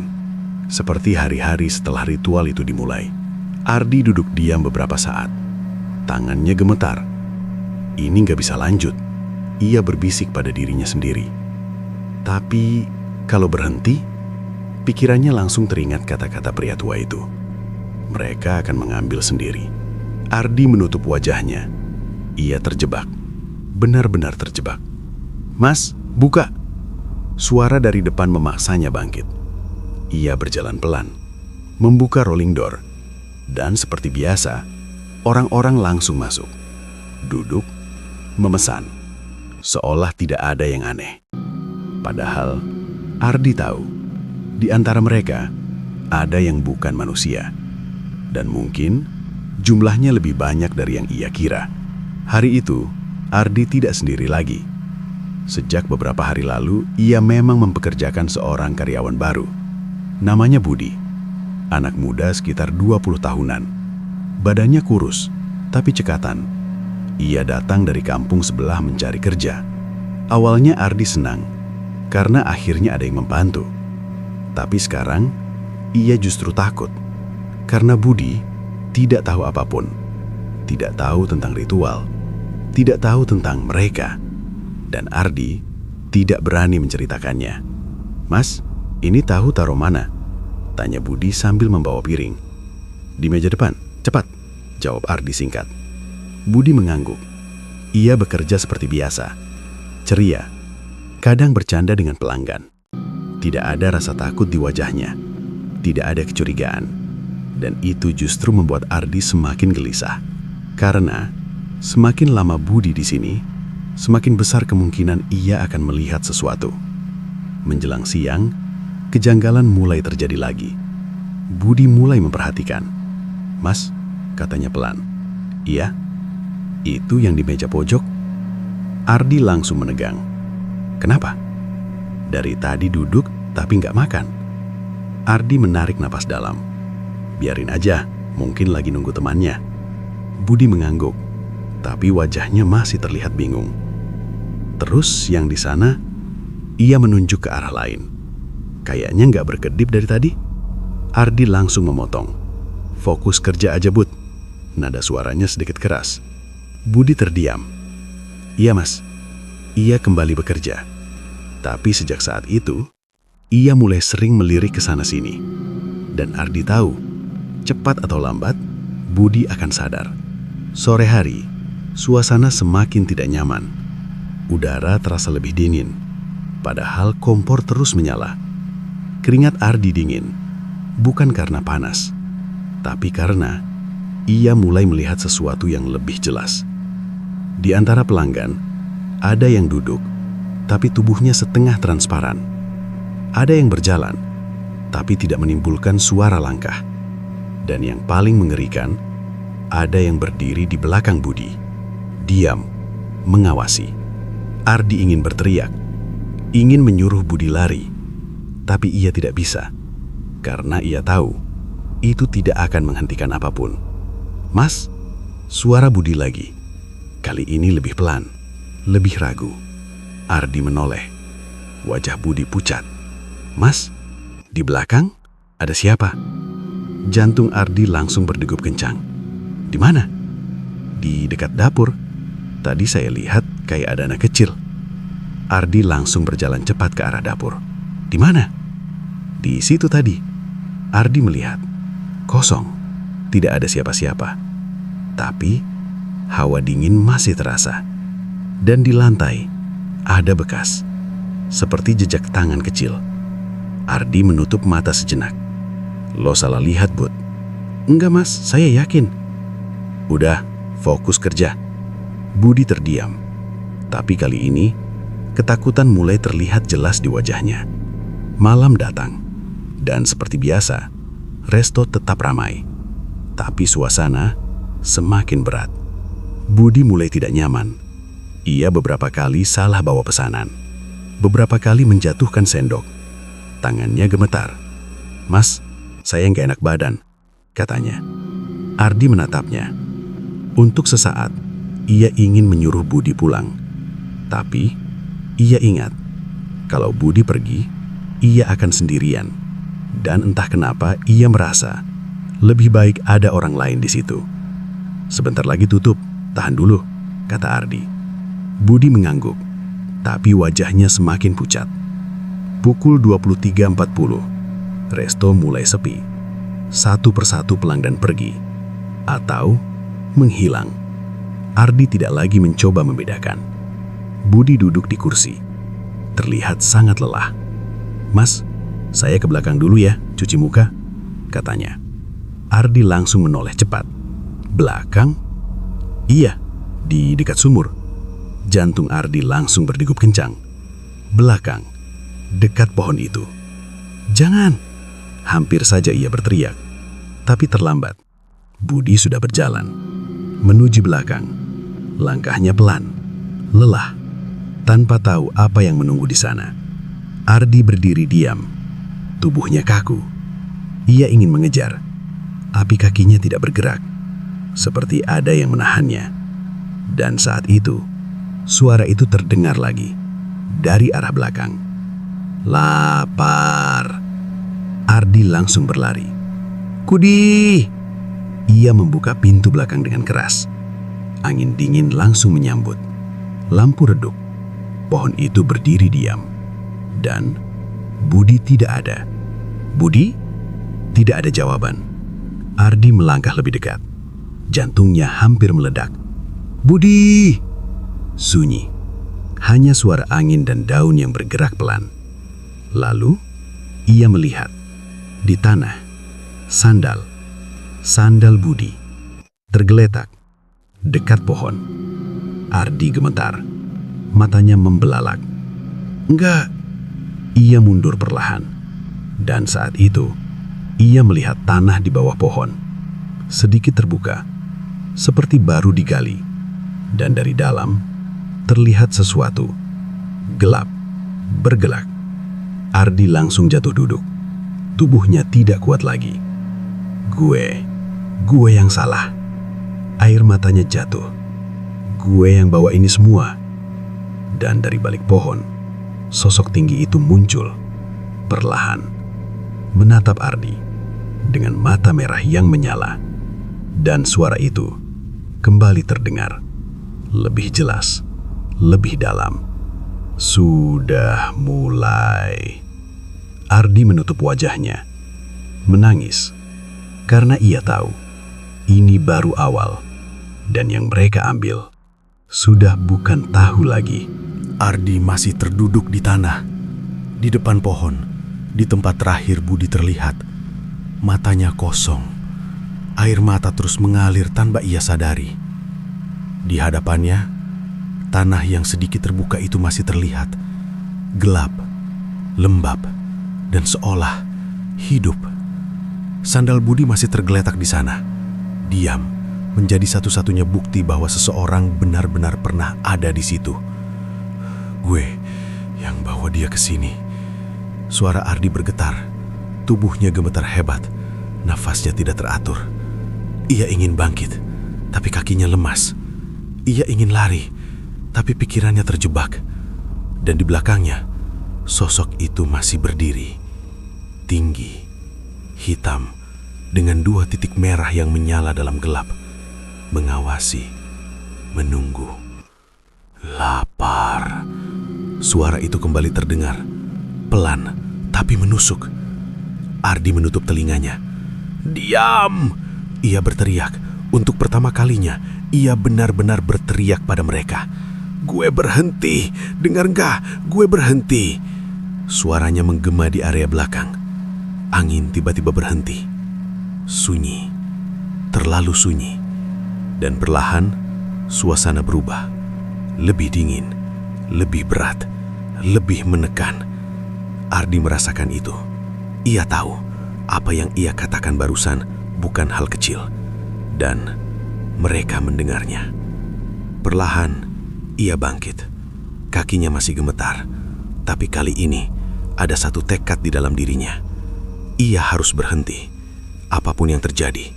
seperti hari-hari setelah ritual itu dimulai. Ardi duduk diam beberapa saat. Tangannya gemetar. Ini nggak bisa lanjut. Ia berbisik pada dirinya sendiri. Tapi, kalau berhenti, pikirannya langsung teringat kata-kata pria tua itu. Mereka akan mengambil sendiri. Ardi menutup wajahnya. Ia terjebak. Benar-benar terjebak. "Mas, buka!" Suara dari depan memaksanya bangkit. Ia berjalan pelan, membuka rolling door. Dan seperti biasa, orang-orang langsung masuk. Duduk, memesan. Seolah tidak ada yang aneh. Padahal, Ardi tahu, di antara mereka, ada yang bukan manusia. Dan mungkin, jumlahnya lebih banyak dari yang ia kira. Hari itu, Ardi tidak sendiri lagi. Sejak beberapa hari lalu, ia memang mempekerjakan seorang karyawan baru. Namanya Budi. Anak muda sekitar 20 tahunan. Badannya kurus, tapi cekatan. Ia datang dari kampung sebelah mencari kerja. Awalnya Ardi senang, karena akhirnya ada yang membantu. Tapi sekarang, ia justru takut. Karena Budi tidak tahu apapun. Tidak tahu tentang ritual. Tidak tahu tentang mereka. Dan Ardi tidak berani menceritakannya. "Mas, ini tahu taruh mana?" tanya Budi sambil membawa piring. "Di meja depan, cepat," jawab Ardi singkat. Budi mengangguk. Ia bekerja seperti biasa. Ceria. Kadang bercanda dengan pelanggan. Tidak ada rasa takut di wajahnya. Tidak ada kecurigaan. Dan itu justru membuat Ardi semakin gelisah. Karena semakin lama Budi di sini, semakin besar kemungkinan ia akan melihat sesuatu. Menjelang siang, kejanggalan mulai terjadi lagi. Budi mulai memperhatikan. "Mas," katanya pelan. "Iya, itu yang di meja pojok." Ardi langsung menegang. "Kenapa?" "Dari tadi duduk tapi nggak makan." Ardi menarik napas dalam. "Biarin aja, mungkin lagi nunggu temannya." Budi mengangguk, tapi wajahnya masih terlihat bingung. Terus yang di sana, ia menunjuk ke arah lain. "Kayaknya nggak berkedip dari tadi." Ardi langsung memotong. "Fokus kerja aja, Bud." Nada suaranya sedikit keras. Budi terdiam. "Iya, Mas." Ia kembali bekerja. Tapi sejak saat itu, ia mulai sering melirik ke sana-sini. Dan Ardi tahu, cepat atau lambat, Budi akan sadar. Sore hari, suasana semakin tidak nyaman. Udara terasa lebih dingin, padahal kompor terus menyala. Keringat Ardi dingin, bukan karena panas, tapi karena ia mulai melihat sesuatu yang lebih jelas. Di antara pelanggan, ada yang duduk, tapi tubuhnya setengah transparan. Ada yang berjalan, tapi tidak menimbulkan suara langkah. Dan yang paling mengerikan, ada yang berdiri di belakang Budi, diam, mengawasi. Ardi ingin berteriak, ingin menyuruh Budi lari, tapi ia tidak bisa, karena ia tahu itu tidak akan menghentikan apapun. "Mas," suara Budi lagi. Kali ini lebih pelan, lebih ragu. Ardi menoleh. Wajah Budi pucat. "Mas, di belakang ada siapa?" Jantung Ardi langsung berdegup kencang. "Di mana?" "Di dekat dapur. Tadi saya lihat kayak ada anak kecil." Ardi langsung berjalan cepat ke arah dapur. "Di mana?" "Di situ tadi." Ardi melihat. Kosong. Tidak ada siapa-siapa. Tapi hawa dingin masih terasa. Dan di lantai ada bekas, seperti jejak tangan kecil. Ardi menutup mata sejenak. "Lo salah lihat, Bud." "Enggak, Mas, saya yakin." "Udah, fokus kerja." Budi terdiam. Tapi kali ini, ketakutan mulai terlihat jelas di wajahnya. Malam datang, dan seperti biasa, resto tetap ramai. Tapi suasana semakin berat. Budi mulai tidak nyaman. Ia beberapa kali salah bawa pesanan. Beberapa kali menjatuhkan sendok. Tangannya gemetar. "Mas, saya nggak enak badan," katanya. Ardi menatapnya. Untuk sesaat, ia ingin menyuruh Budi pulang. Tapi, ia ingat, kalau Budi pergi, ia akan sendirian. Dan entah kenapa ia merasa lebih baik ada orang lain di situ. "Sebentar lagi tutup, tahan dulu," kata Ardi. Budi mengangguk, tapi wajahnya semakin pucat. Pukul 23.40, resto mulai sepi. Satu persatu pelanggan pergi, atau menghilang. Ardi tidak lagi mencoba membedakan. Budi duduk di kursi, terlihat sangat lelah. "Mas, saya ke belakang dulu ya, cuci muka," katanya. Ardi langsung menoleh cepat. "Belakang?" "Iya, di dekat sumur." Jantung Ardi langsung berdegup kencang. "Belakang, dekat pohon itu." "Jangan!" Hampir saja ia berteriak, tapi terlambat. Budi sudah berjalan menuju belakang. Langkahnya pelan, lelah, tanpa tahu apa yang menunggu di sana. Ardi berdiri diam, tubuhnya kaku. Ia ingin mengejar, tapi kakinya tidak bergerak, seperti ada yang menahannya. Dan saat itu, suara itu terdengar lagi dari arah belakang. "Lapar." Ardi langsung berlari. "Kudi!" Ia membuka pintu belakang dengan keras. Angin dingin langsung menyambut. Lampu redup. Pohon itu berdiri diam. Dan Budi tidak ada. "Budi?" Tidak ada jawaban. Ardi melangkah lebih dekat. Jantungnya hampir meledak. "Budi!" Sunyi. Hanya suara angin dan daun yang bergerak pelan. Lalu, ia melihat. Di tanah, sandal Budi tergeletak dekat pohon. Ardi gemetar, matanya membelalak. "Enggak, Ia mundur perlahan. Dan saat itu, ia melihat tanah di bawah pohon. Sedikit terbuka, seperti baru digali. Dan dari dalam, terlihat sesuatu. Gelap, bergelak. Ardi langsung jatuh duduk. Tubuhnya tidak kuat lagi. Gue yang salah. Air matanya jatuh. Gue yang bawa ini semua. Dan dari balik pohon, sosok tinggi itu muncul, perlahan, menatap Ardi dengan mata merah yang menyala. Dan suara itu kembali terdengar, lebih jelas, lebih dalam. Sudah mulai. Ardi menutup wajahnya, menangis, karena ia tahu ini baru awal, dan yang mereka ambil sudah bukan tahu lagi. Ardi masih terduduk di tanah, di depan pohon, di tempat terakhir Budi terlihat. Matanya kosong, air mata terus mengalir tanpa ia sadari. Di hadapannya, tanah yang sedikit terbuka itu masih terlihat, gelap, lembab, dan seolah hidup. Sandal Budi masih tergeletak di sana, diam, menjadi satu-satunya bukti bahwa seseorang benar-benar pernah ada di situ. Gue yang bawa dia ke sini. Suara Ardi bergetar, tubuhnya gemetar hebat, nafasnya tidak teratur. Ia ingin bangkit, tapi kakinya lemas. Ia ingin lari, tapi pikirannya terjebak. Dan di belakangnya, sosok itu masih berdiri, tinggi, hitam, dengan 2 titik merah yang menyala dalam gelap, mengawasi, menunggu. Lapar. Suara itu kembali terdengar, pelan tapi menusuk. Ardi menutup telinganya. Diam! Ia berteriak. Untuk pertama kalinya, ia benar-benar berteriak pada mereka. Gue berhenti, dengar nggak? Gue berhenti. Suaranya menggema di area belakang. Angin tiba-tiba berhenti. Sunyi, terlalu sunyi. Dan perlahan, suasana berubah. Lebih dingin, lebih berat, lebih menekan. Ardi merasakan itu. Ia tahu apa yang ia katakan barusan bukan hal kecil. Dan mereka mendengarnya. Perlahan, ia bangkit. Kakinya masih gemetar. Tapi kali ini, ada satu tekad di dalam dirinya. Ia harus berhenti. Apapun yang terjadi,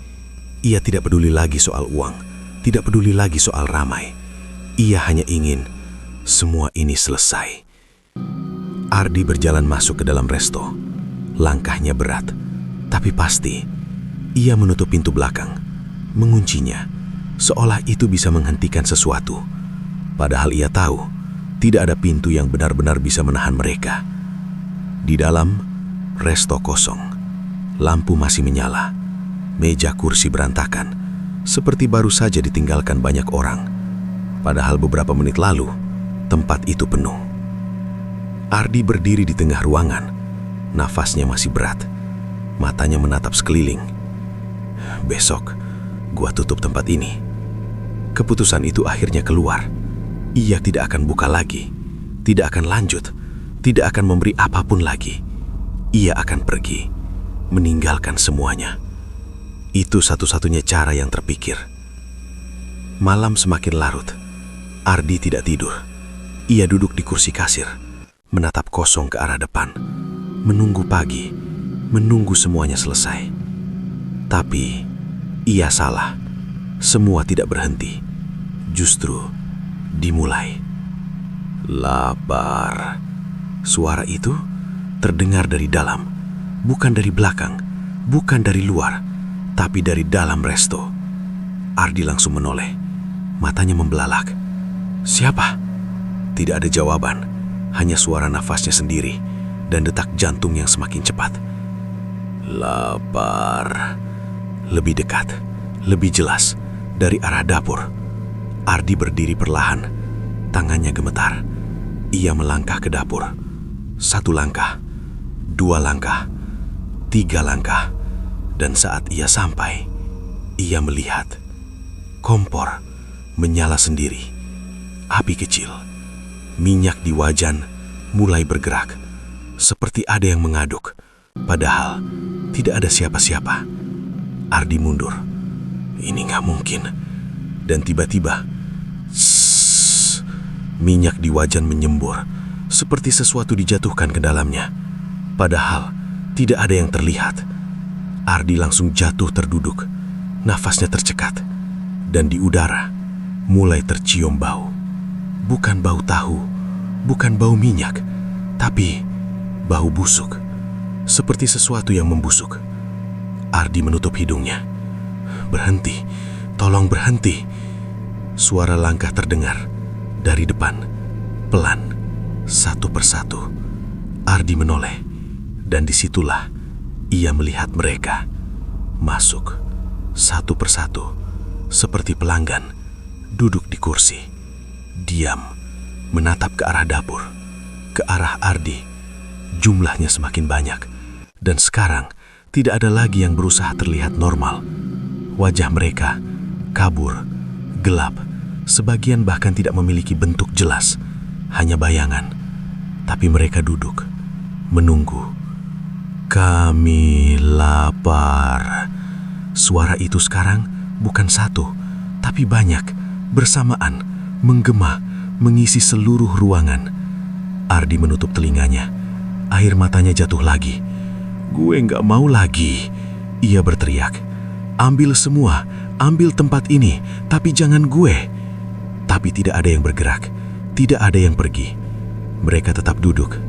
ia tidak peduli lagi soal uang, tidak peduli lagi soal ramai. Ia hanya ingin semua ini selesai. Ardi berjalan masuk ke dalam resto. Langkahnya berat, tapi pasti. Ia menutup pintu belakang, menguncinya, seolah itu bisa menghentikan sesuatu. Padahal ia tahu, tidak ada pintu yang benar-benar bisa menahan mereka. Di dalam, resto kosong. Lampu masih menyala. Meja kursi berantakan, seperti baru saja ditinggalkan banyak orang. Padahal beberapa menit lalu, tempat itu penuh. Ardi berdiri di tengah ruangan. Nafasnya masih berat. Matanya menatap sekeliling. Besok, gua tutup tempat ini. Keputusan itu akhirnya keluar. Ia tidak akan buka lagi. Tidak akan lanjut. Tidak akan memberi apapun lagi. Ia akan pergi. Meninggalkan semuanya. Itu satu-satunya cara yang terpikir. Malam semakin larut. Ardi tidak tidur. Ia duduk di kursi kasir, menatap kosong ke arah depan, menunggu pagi, menunggu semuanya selesai. Tapi, ia salah. Semua tidak berhenti. Justru, dimulai. Lapar. Suara itu terdengar dari dalam, bukan dari belakang, bukan dari luar, tapi dari dalam resto. Ardi langsung menoleh. Matanya membelalak. Siapa? Tidak ada jawaban, hanya suara nafasnya sendiri dan detak jantung yang semakin cepat. Lapar. Lebih dekat, lebih jelas, dari arah dapur. Ardi berdiri perlahan, tangannya gemetar. Ia melangkah ke dapur. 1 langkah, 2 langkah, 3 langkah. Dan saat ia sampai, ia melihat kompor menyala sendiri. Api kecil, minyak di wajan mulai bergerak. seperti ada yang mengaduk. Padahal tidak ada siapa-siapa. Ardi mundur. Ini nggak mungkin. Dan tiba-tiba, minyak di wajan menyembur, seperti sesuatu dijatuhkan ke dalamnya. Padahal tidak ada yang terlihat. Ardi langsung jatuh terduduk. Nafasnya tercekat. Dan di udara mulai tercium bau. Bukan bau tahu, bukan bau minyak, tapi bau busuk. Seperti sesuatu yang membusuk. Ardi menutup hidungnya. Berhenti, tolong berhenti. Suara langkah terdengar dari depan. Pelan, satu persatu. Ardi menoleh, dan disitulah ia melihat mereka masuk satu persatu, seperti pelanggan duduk di kursi, diam, menatap ke arah dapur, ke arah Ardi. Jumlahnya semakin banyak, dan sekarang tidak ada lagi yang berusaha terlihat normal. Wajah mereka kabur, gelap, sebagian bahkan tidak memiliki bentuk jelas, hanya bayangan. Tapi mereka duduk, menunggu. Kami lapar. Suara itu sekarang bukan satu, tapi banyak, bersamaan, menggema, mengisi seluruh ruangan. Ardi menutup telinganya. Air matanya jatuh lagi. Gue nggak mau lagi. Ia berteriak. Ambil semua, ambil tempat ini, tapi jangan gue. Tapi tidak ada yang bergerak, tidak ada yang pergi. Mereka tetap duduk,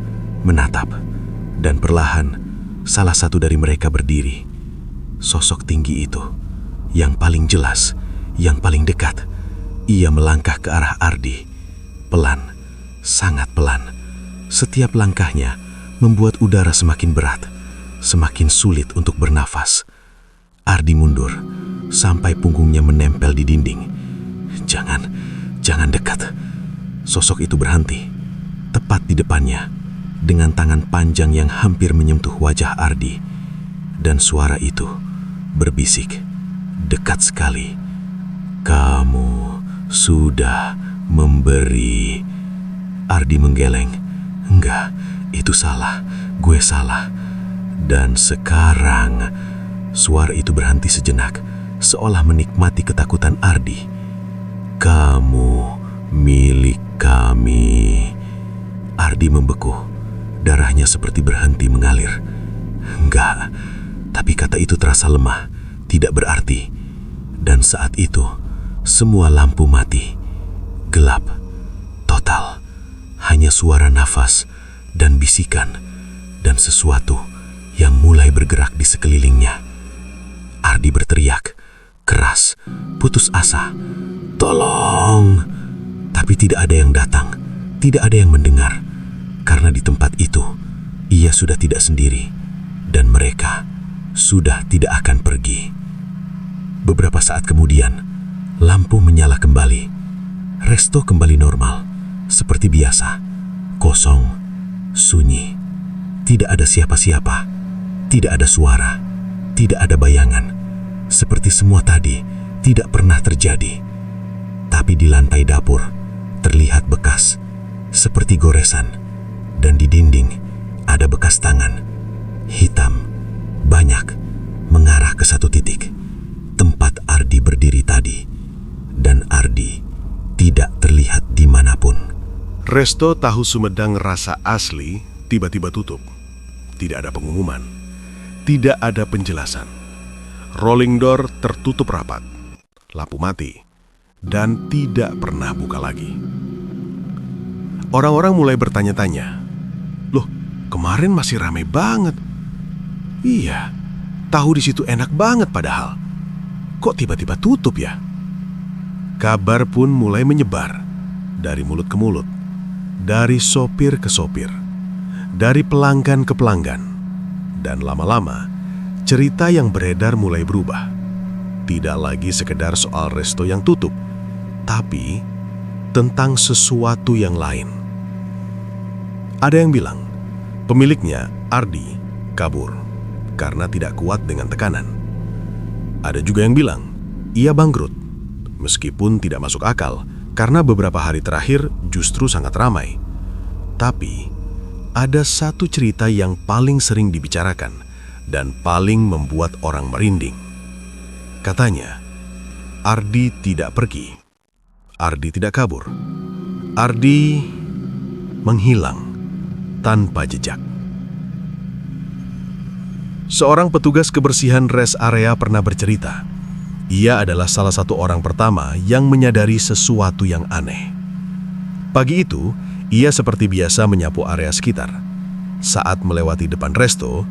menatap. Dan perlahan, salah satu dari mereka berdiri. Sosok tinggi itu, yang paling jelas, yang paling dekat. Ia melangkah ke arah Ardi. Pelan, sangat pelan. Setiap langkahnya membuat udara semakin berat, semakin sulit untuk bernafas. Ardi mundur, sampai punggungnya menempel di dinding. Jangan dekat. Sosok itu berhenti, tepat di depannya, dengan tangan panjang yang hampir menyentuh wajah Ardi. Dan suara itu berbisik, dekat sekali. Kamu sudah memberi. Ardi menggeleng. Enggak, itu salah. Gue salah. Dan sekarang, suara itu berhenti sejenak, seolah menikmati ketakutan Ardi. Kamu milik kami. Ardi membeku. Darahnya seperti berhenti mengalir. Enggak, tapi kata itu terasa lemah, tidak berarti. Dan saat itu, semua lampu mati. Gelap, total. Hanya suara nafas dan bisikan, dan sesuatu yang mulai bergerak di sekelilingnya. Ardi berteriak, keras, putus asa. Tolong! Tapi tidak ada yang datang, tidak ada yang mendengar. Karena di tempat itu, ia sudah tidak sendiri, dan mereka sudah tidak akan pergi. Beberapa saat kemudian, lampu menyala kembali. Resto kembali normal, seperti biasa. Kosong, sunyi. Tidak ada siapa-siapa, tidak ada suara, tidak ada bayangan. Seperti semua tadi, tidak pernah terjadi. Tapi di lantai dapur, terlihat bekas, seperti goresan. Dan di dinding, ada bekas tangan, hitam, banyak, mengarah ke satu titik. Tempat Ardi berdiri tadi. Dan Ardi tidak terlihat dimanapun. Resto tahu Sumedang rasa asli tiba-tiba tutup. Tidak ada pengumuman. Tidak ada penjelasan. Rolling door tertutup rapat. Lampu mati. Dan tidak pernah buka lagi. Orang-orang mulai bertanya-tanya. Loh, kemarin masih ramai banget. Iya, tahu di situ enak banget padahal. Kok tiba-tiba tutup ya? Kabar pun mulai menyebar. Dari mulut ke mulut. Dari sopir ke sopir. Dari pelanggan ke pelanggan. Dan lama-lama, cerita yang beredar mulai berubah. Tidak lagi sekedar soal resto yang tutup, tapi tentang sesuatu yang lain. Ada yang bilang, pemiliknya, Ardi, kabur karena tidak kuat dengan tekanan. Ada juga yang bilang, ia bangkrut, meskipun tidak masuk akal karena beberapa hari terakhir justru sangat ramai. Tapi, ada satu cerita yang paling sering dibicarakan dan paling membuat orang merinding. Katanya, Ardi tidak pergi. Ardi tidak kabur. Ardi menghilang tanpa jejak. Seorang petugas kebersihan rest area pernah bercerita. Ia adalah salah satu orang pertama yang menyadari sesuatu yang aneh. Pagi itu, ia seperti biasa menyapu area sekitar. Saat melewati depan resto,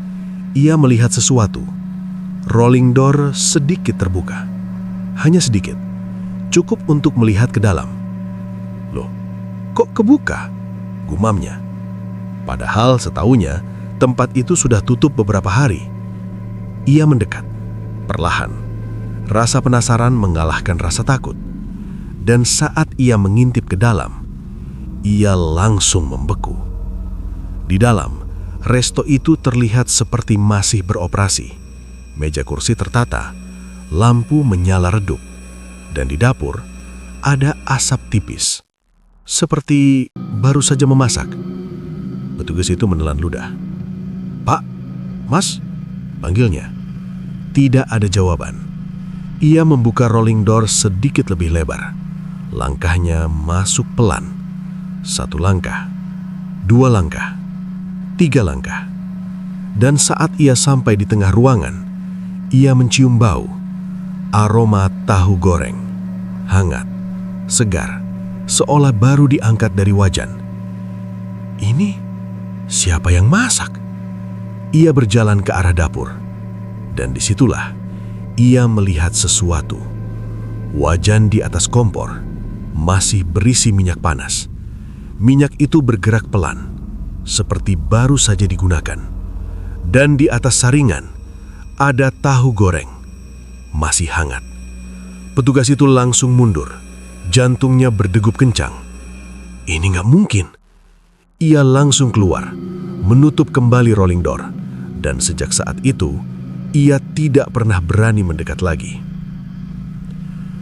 ia melihat sesuatu. Rolling door sedikit terbuka. Hanya sedikit. Cukup untuk melihat ke dalam. Loh, kok kebuka? Gumamnya. Padahal setahunya, tempat itu sudah tutup beberapa hari. Ia mendekat. Perlahan. Rasa penasaran mengalahkan rasa takut. Dan saat ia mengintip ke dalam, ia langsung membeku. Di dalam, resto itu terlihat seperti masih beroperasi. Meja kursi tertata, lampu menyala redup, dan di dapur ada asap tipis. Seperti baru saja memasak. Petugas itu menelan ludah. "Pak, Mas?" panggilnya. Tidak ada jawaban. Ia membuka rolling door sedikit lebih lebar. Langkahnya masuk pelan. 1 langkah, 2 langkah, 3 langkah. Dan saat ia sampai di tengah ruangan, ia mencium bau. Aroma tahu goreng. Hangat, segar, seolah baru diangkat dari wajan. Ini siapa yang masak? Ia berjalan ke arah dapur. Dan disitulah ia melihat sesuatu. Wajan di atas kompor masih berisi minyak panas. Minyak itu bergerak pelan, seperti baru saja digunakan. Dan di atas saringan ada tahu goreng, masih hangat. Petugas itu langsung mundur. Jantungnya berdegup kencang. Ini nggak mungkin. Ia langsung keluar, menutup kembali rolling door. Dan sejak saat itu, ia tidak pernah berani mendekat lagi.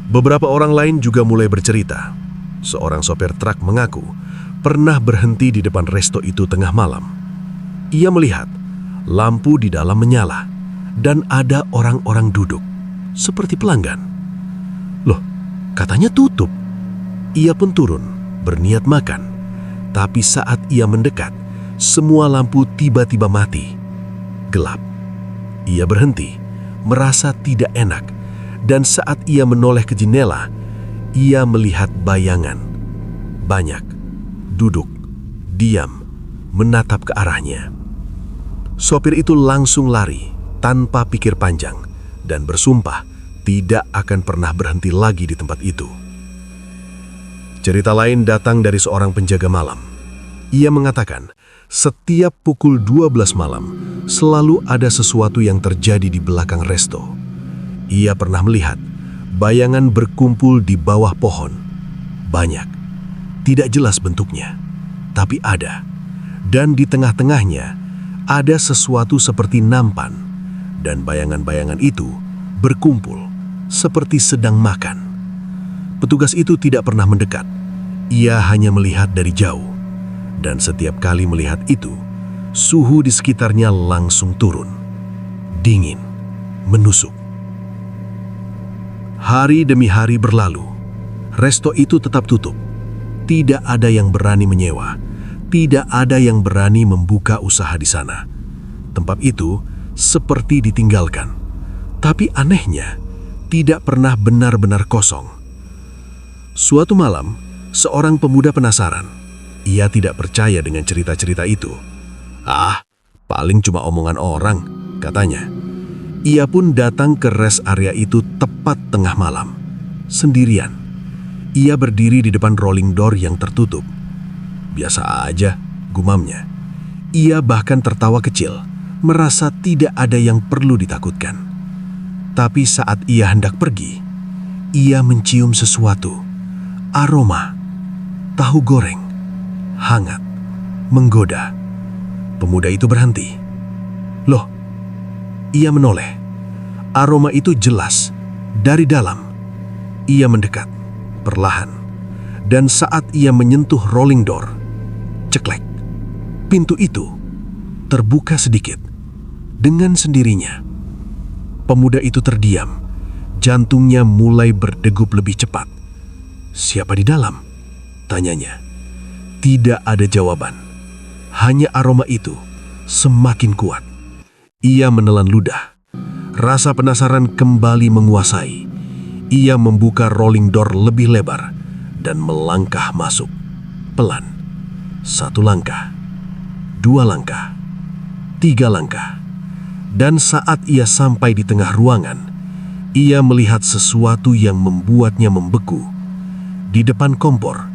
Beberapa orang lain juga mulai bercerita. Seorang sopir truk mengaku pernah berhenti di depan resto itu tengah malam. Ia melihat lampu di dalam menyala dan ada orang-orang duduk seperti pelanggan. Loh, katanya tutup. Ia pun turun, berniat makan. Tapi saat ia mendekat, semua lampu tiba-tiba mati. Gelap. Ia berhenti, merasa tidak enak, dan saat ia menoleh ke jendela, ia melihat bayangan. Banyak, duduk, diam, menatap ke arahnya. Sopir itu langsung lari, tanpa pikir panjang, dan bersumpah tidak akan pernah berhenti lagi di tempat itu. Cerita lain datang dari seorang penjaga malam. Ia mengatakan, setiap pukul 12 malam, selalu ada sesuatu yang terjadi di belakang resto. Ia pernah melihat bayangan berkumpul di bawah pohon. Banyak, tidak jelas bentuknya, tapi ada. Dan di tengah-tengahnya, ada sesuatu seperti nampan. Dan bayangan-bayangan itu berkumpul, seperti sedang makan. Petugas itu tidak pernah mendekat. Ia hanya melihat dari jauh. Dan setiap kali melihat itu, suhu di sekitarnya langsung turun. Dingin, menusuk. Hari demi hari berlalu. Resto itu tetap tutup. Tidak ada yang berani menyewa. Tidak ada yang berani membuka usaha di sana. Tempat itu seperti ditinggalkan. Tapi anehnya, tidak pernah benar-benar kosong. Suatu malam, seorang pemuda penasaran. Ia tidak percaya dengan cerita-cerita itu. "Ah, paling cuma omongan orang," katanya. Ia pun datang ke rest area itu tepat tengah malam. Sendirian. Ia berdiri di depan rolling door yang tertutup. "Biasa aja," gumamnya. Ia bahkan tertawa kecil, merasa tidak ada yang perlu ditakutkan. Tapi saat ia hendak pergi, ia mencium sesuatu. Aroma tahu goreng. Hangat, menggoda. Pemuda itu berhenti. Loh, ia menoleh. Aroma itu jelas, dari dalam. Ia mendekat, perlahan. Dan saat ia menyentuh rolling door, ceklek. pintu itu terbuka sedikit dengan sendirinya. Pemuda itu terdiam, jantungnya mulai berdegup lebih cepat. "Siapa di dalam?" tanyanya. Tidak ada jawaban, hanya aroma itu semakin kuat. Ia menelan ludah. Rasa penasaran kembali menguasai. Ia membuka rolling door lebih lebar dan melangkah masuk. Pelan. 1 langkah, 2 langkah, 3 langkah. Dan saat ia sampai di tengah ruangan, ia melihat sesuatu yang membuatnya membeku. Di depan kompor,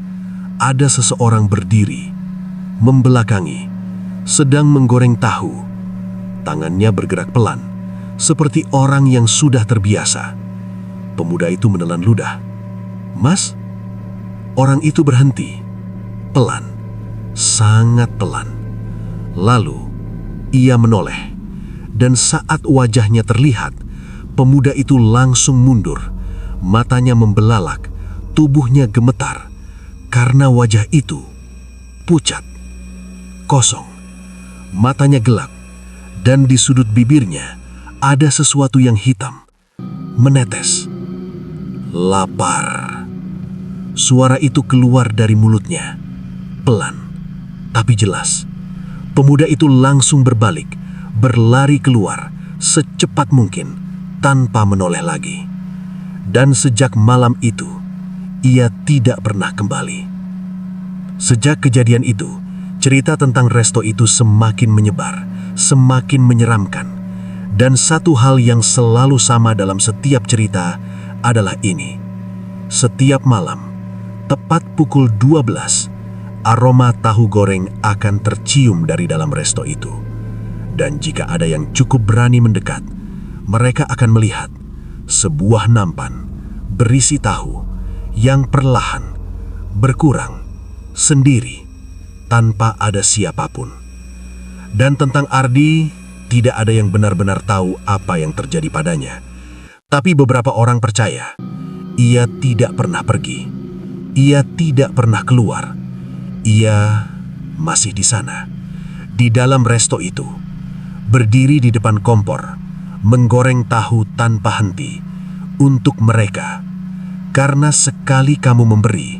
ada seseorang berdiri, membelakangi, sedang menggoreng tahu. Tangannya bergerak pelan, seperti orang yang sudah terbiasa. Pemuda itu menelan ludah. "Mas?" Orang itu berhenti, pelan, sangat pelan. Lalu, ia menoleh, dan saat wajahnya terlihat, pemuda itu langsung mundur. Matanya membelalak, tubuhnya gemetar, karena wajah itu pucat, kosong. Matanya gelap, dan di sudut bibirnya ada sesuatu yang hitam, menetes. Lapar. Suara itu keluar dari mulutnya, pelan, tapi jelas. Pemuda itu langsung berbalik, berlari keluar secepat mungkin, tanpa menoleh lagi. Dan sejak malam itu, ia tidak pernah kembali. Sejak kejadian itu, cerita tentang resto itu semakin menyebar, semakin menyeramkan. Dan satu hal yang selalu sama dalam setiap cerita adalah ini. Setiap malam, tepat pukul 12, aroma tahu goreng akan tercium dari dalam resto itu. Dan jika ada yang cukup berani mendekat, mereka akan melihat sebuah nampan berisi tahu yang perlahan berkurang sendiri tanpa ada siapapun. Dan tentang Ardi, tidak ada yang benar-benar tahu apa yang terjadi padanya. Tapi beberapa orang percaya, ia tidak pernah pergi. Ia tidak pernah keluar. Ia masih di sana, di dalam resto itu, berdiri di depan kompor, menggoreng tahu tanpa henti untuk mereka. Karena sekali kamu memberi,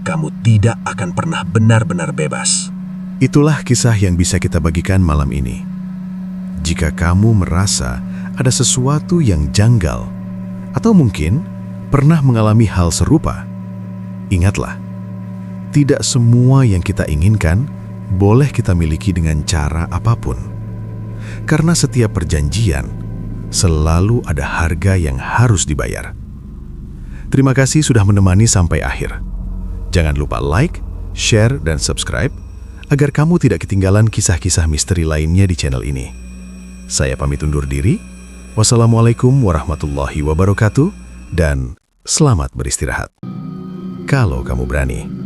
kamu tidak akan pernah benar-benar bebas. Itulah kisah yang bisa kita bagikan malam ini. Jika kamu merasa ada sesuatu yang janggal, atau mungkin pernah mengalami hal serupa, ingatlah, tidak semua yang kita inginkan boleh kita miliki dengan cara apapun. Karena setiap perjanjian selalu ada harga yang harus dibayar. Terima kasih sudah menemani sampai akhir. Jangan lupa like, share, dan subscribe agar kamu tidak ketinggalan kisah-kisah misteri lainnya di channel ini. Saya pamit undur diri. Wassalamualaikum warahmatullahi wabarakatuh dan selamat beristirahat. Kalau kamu berani.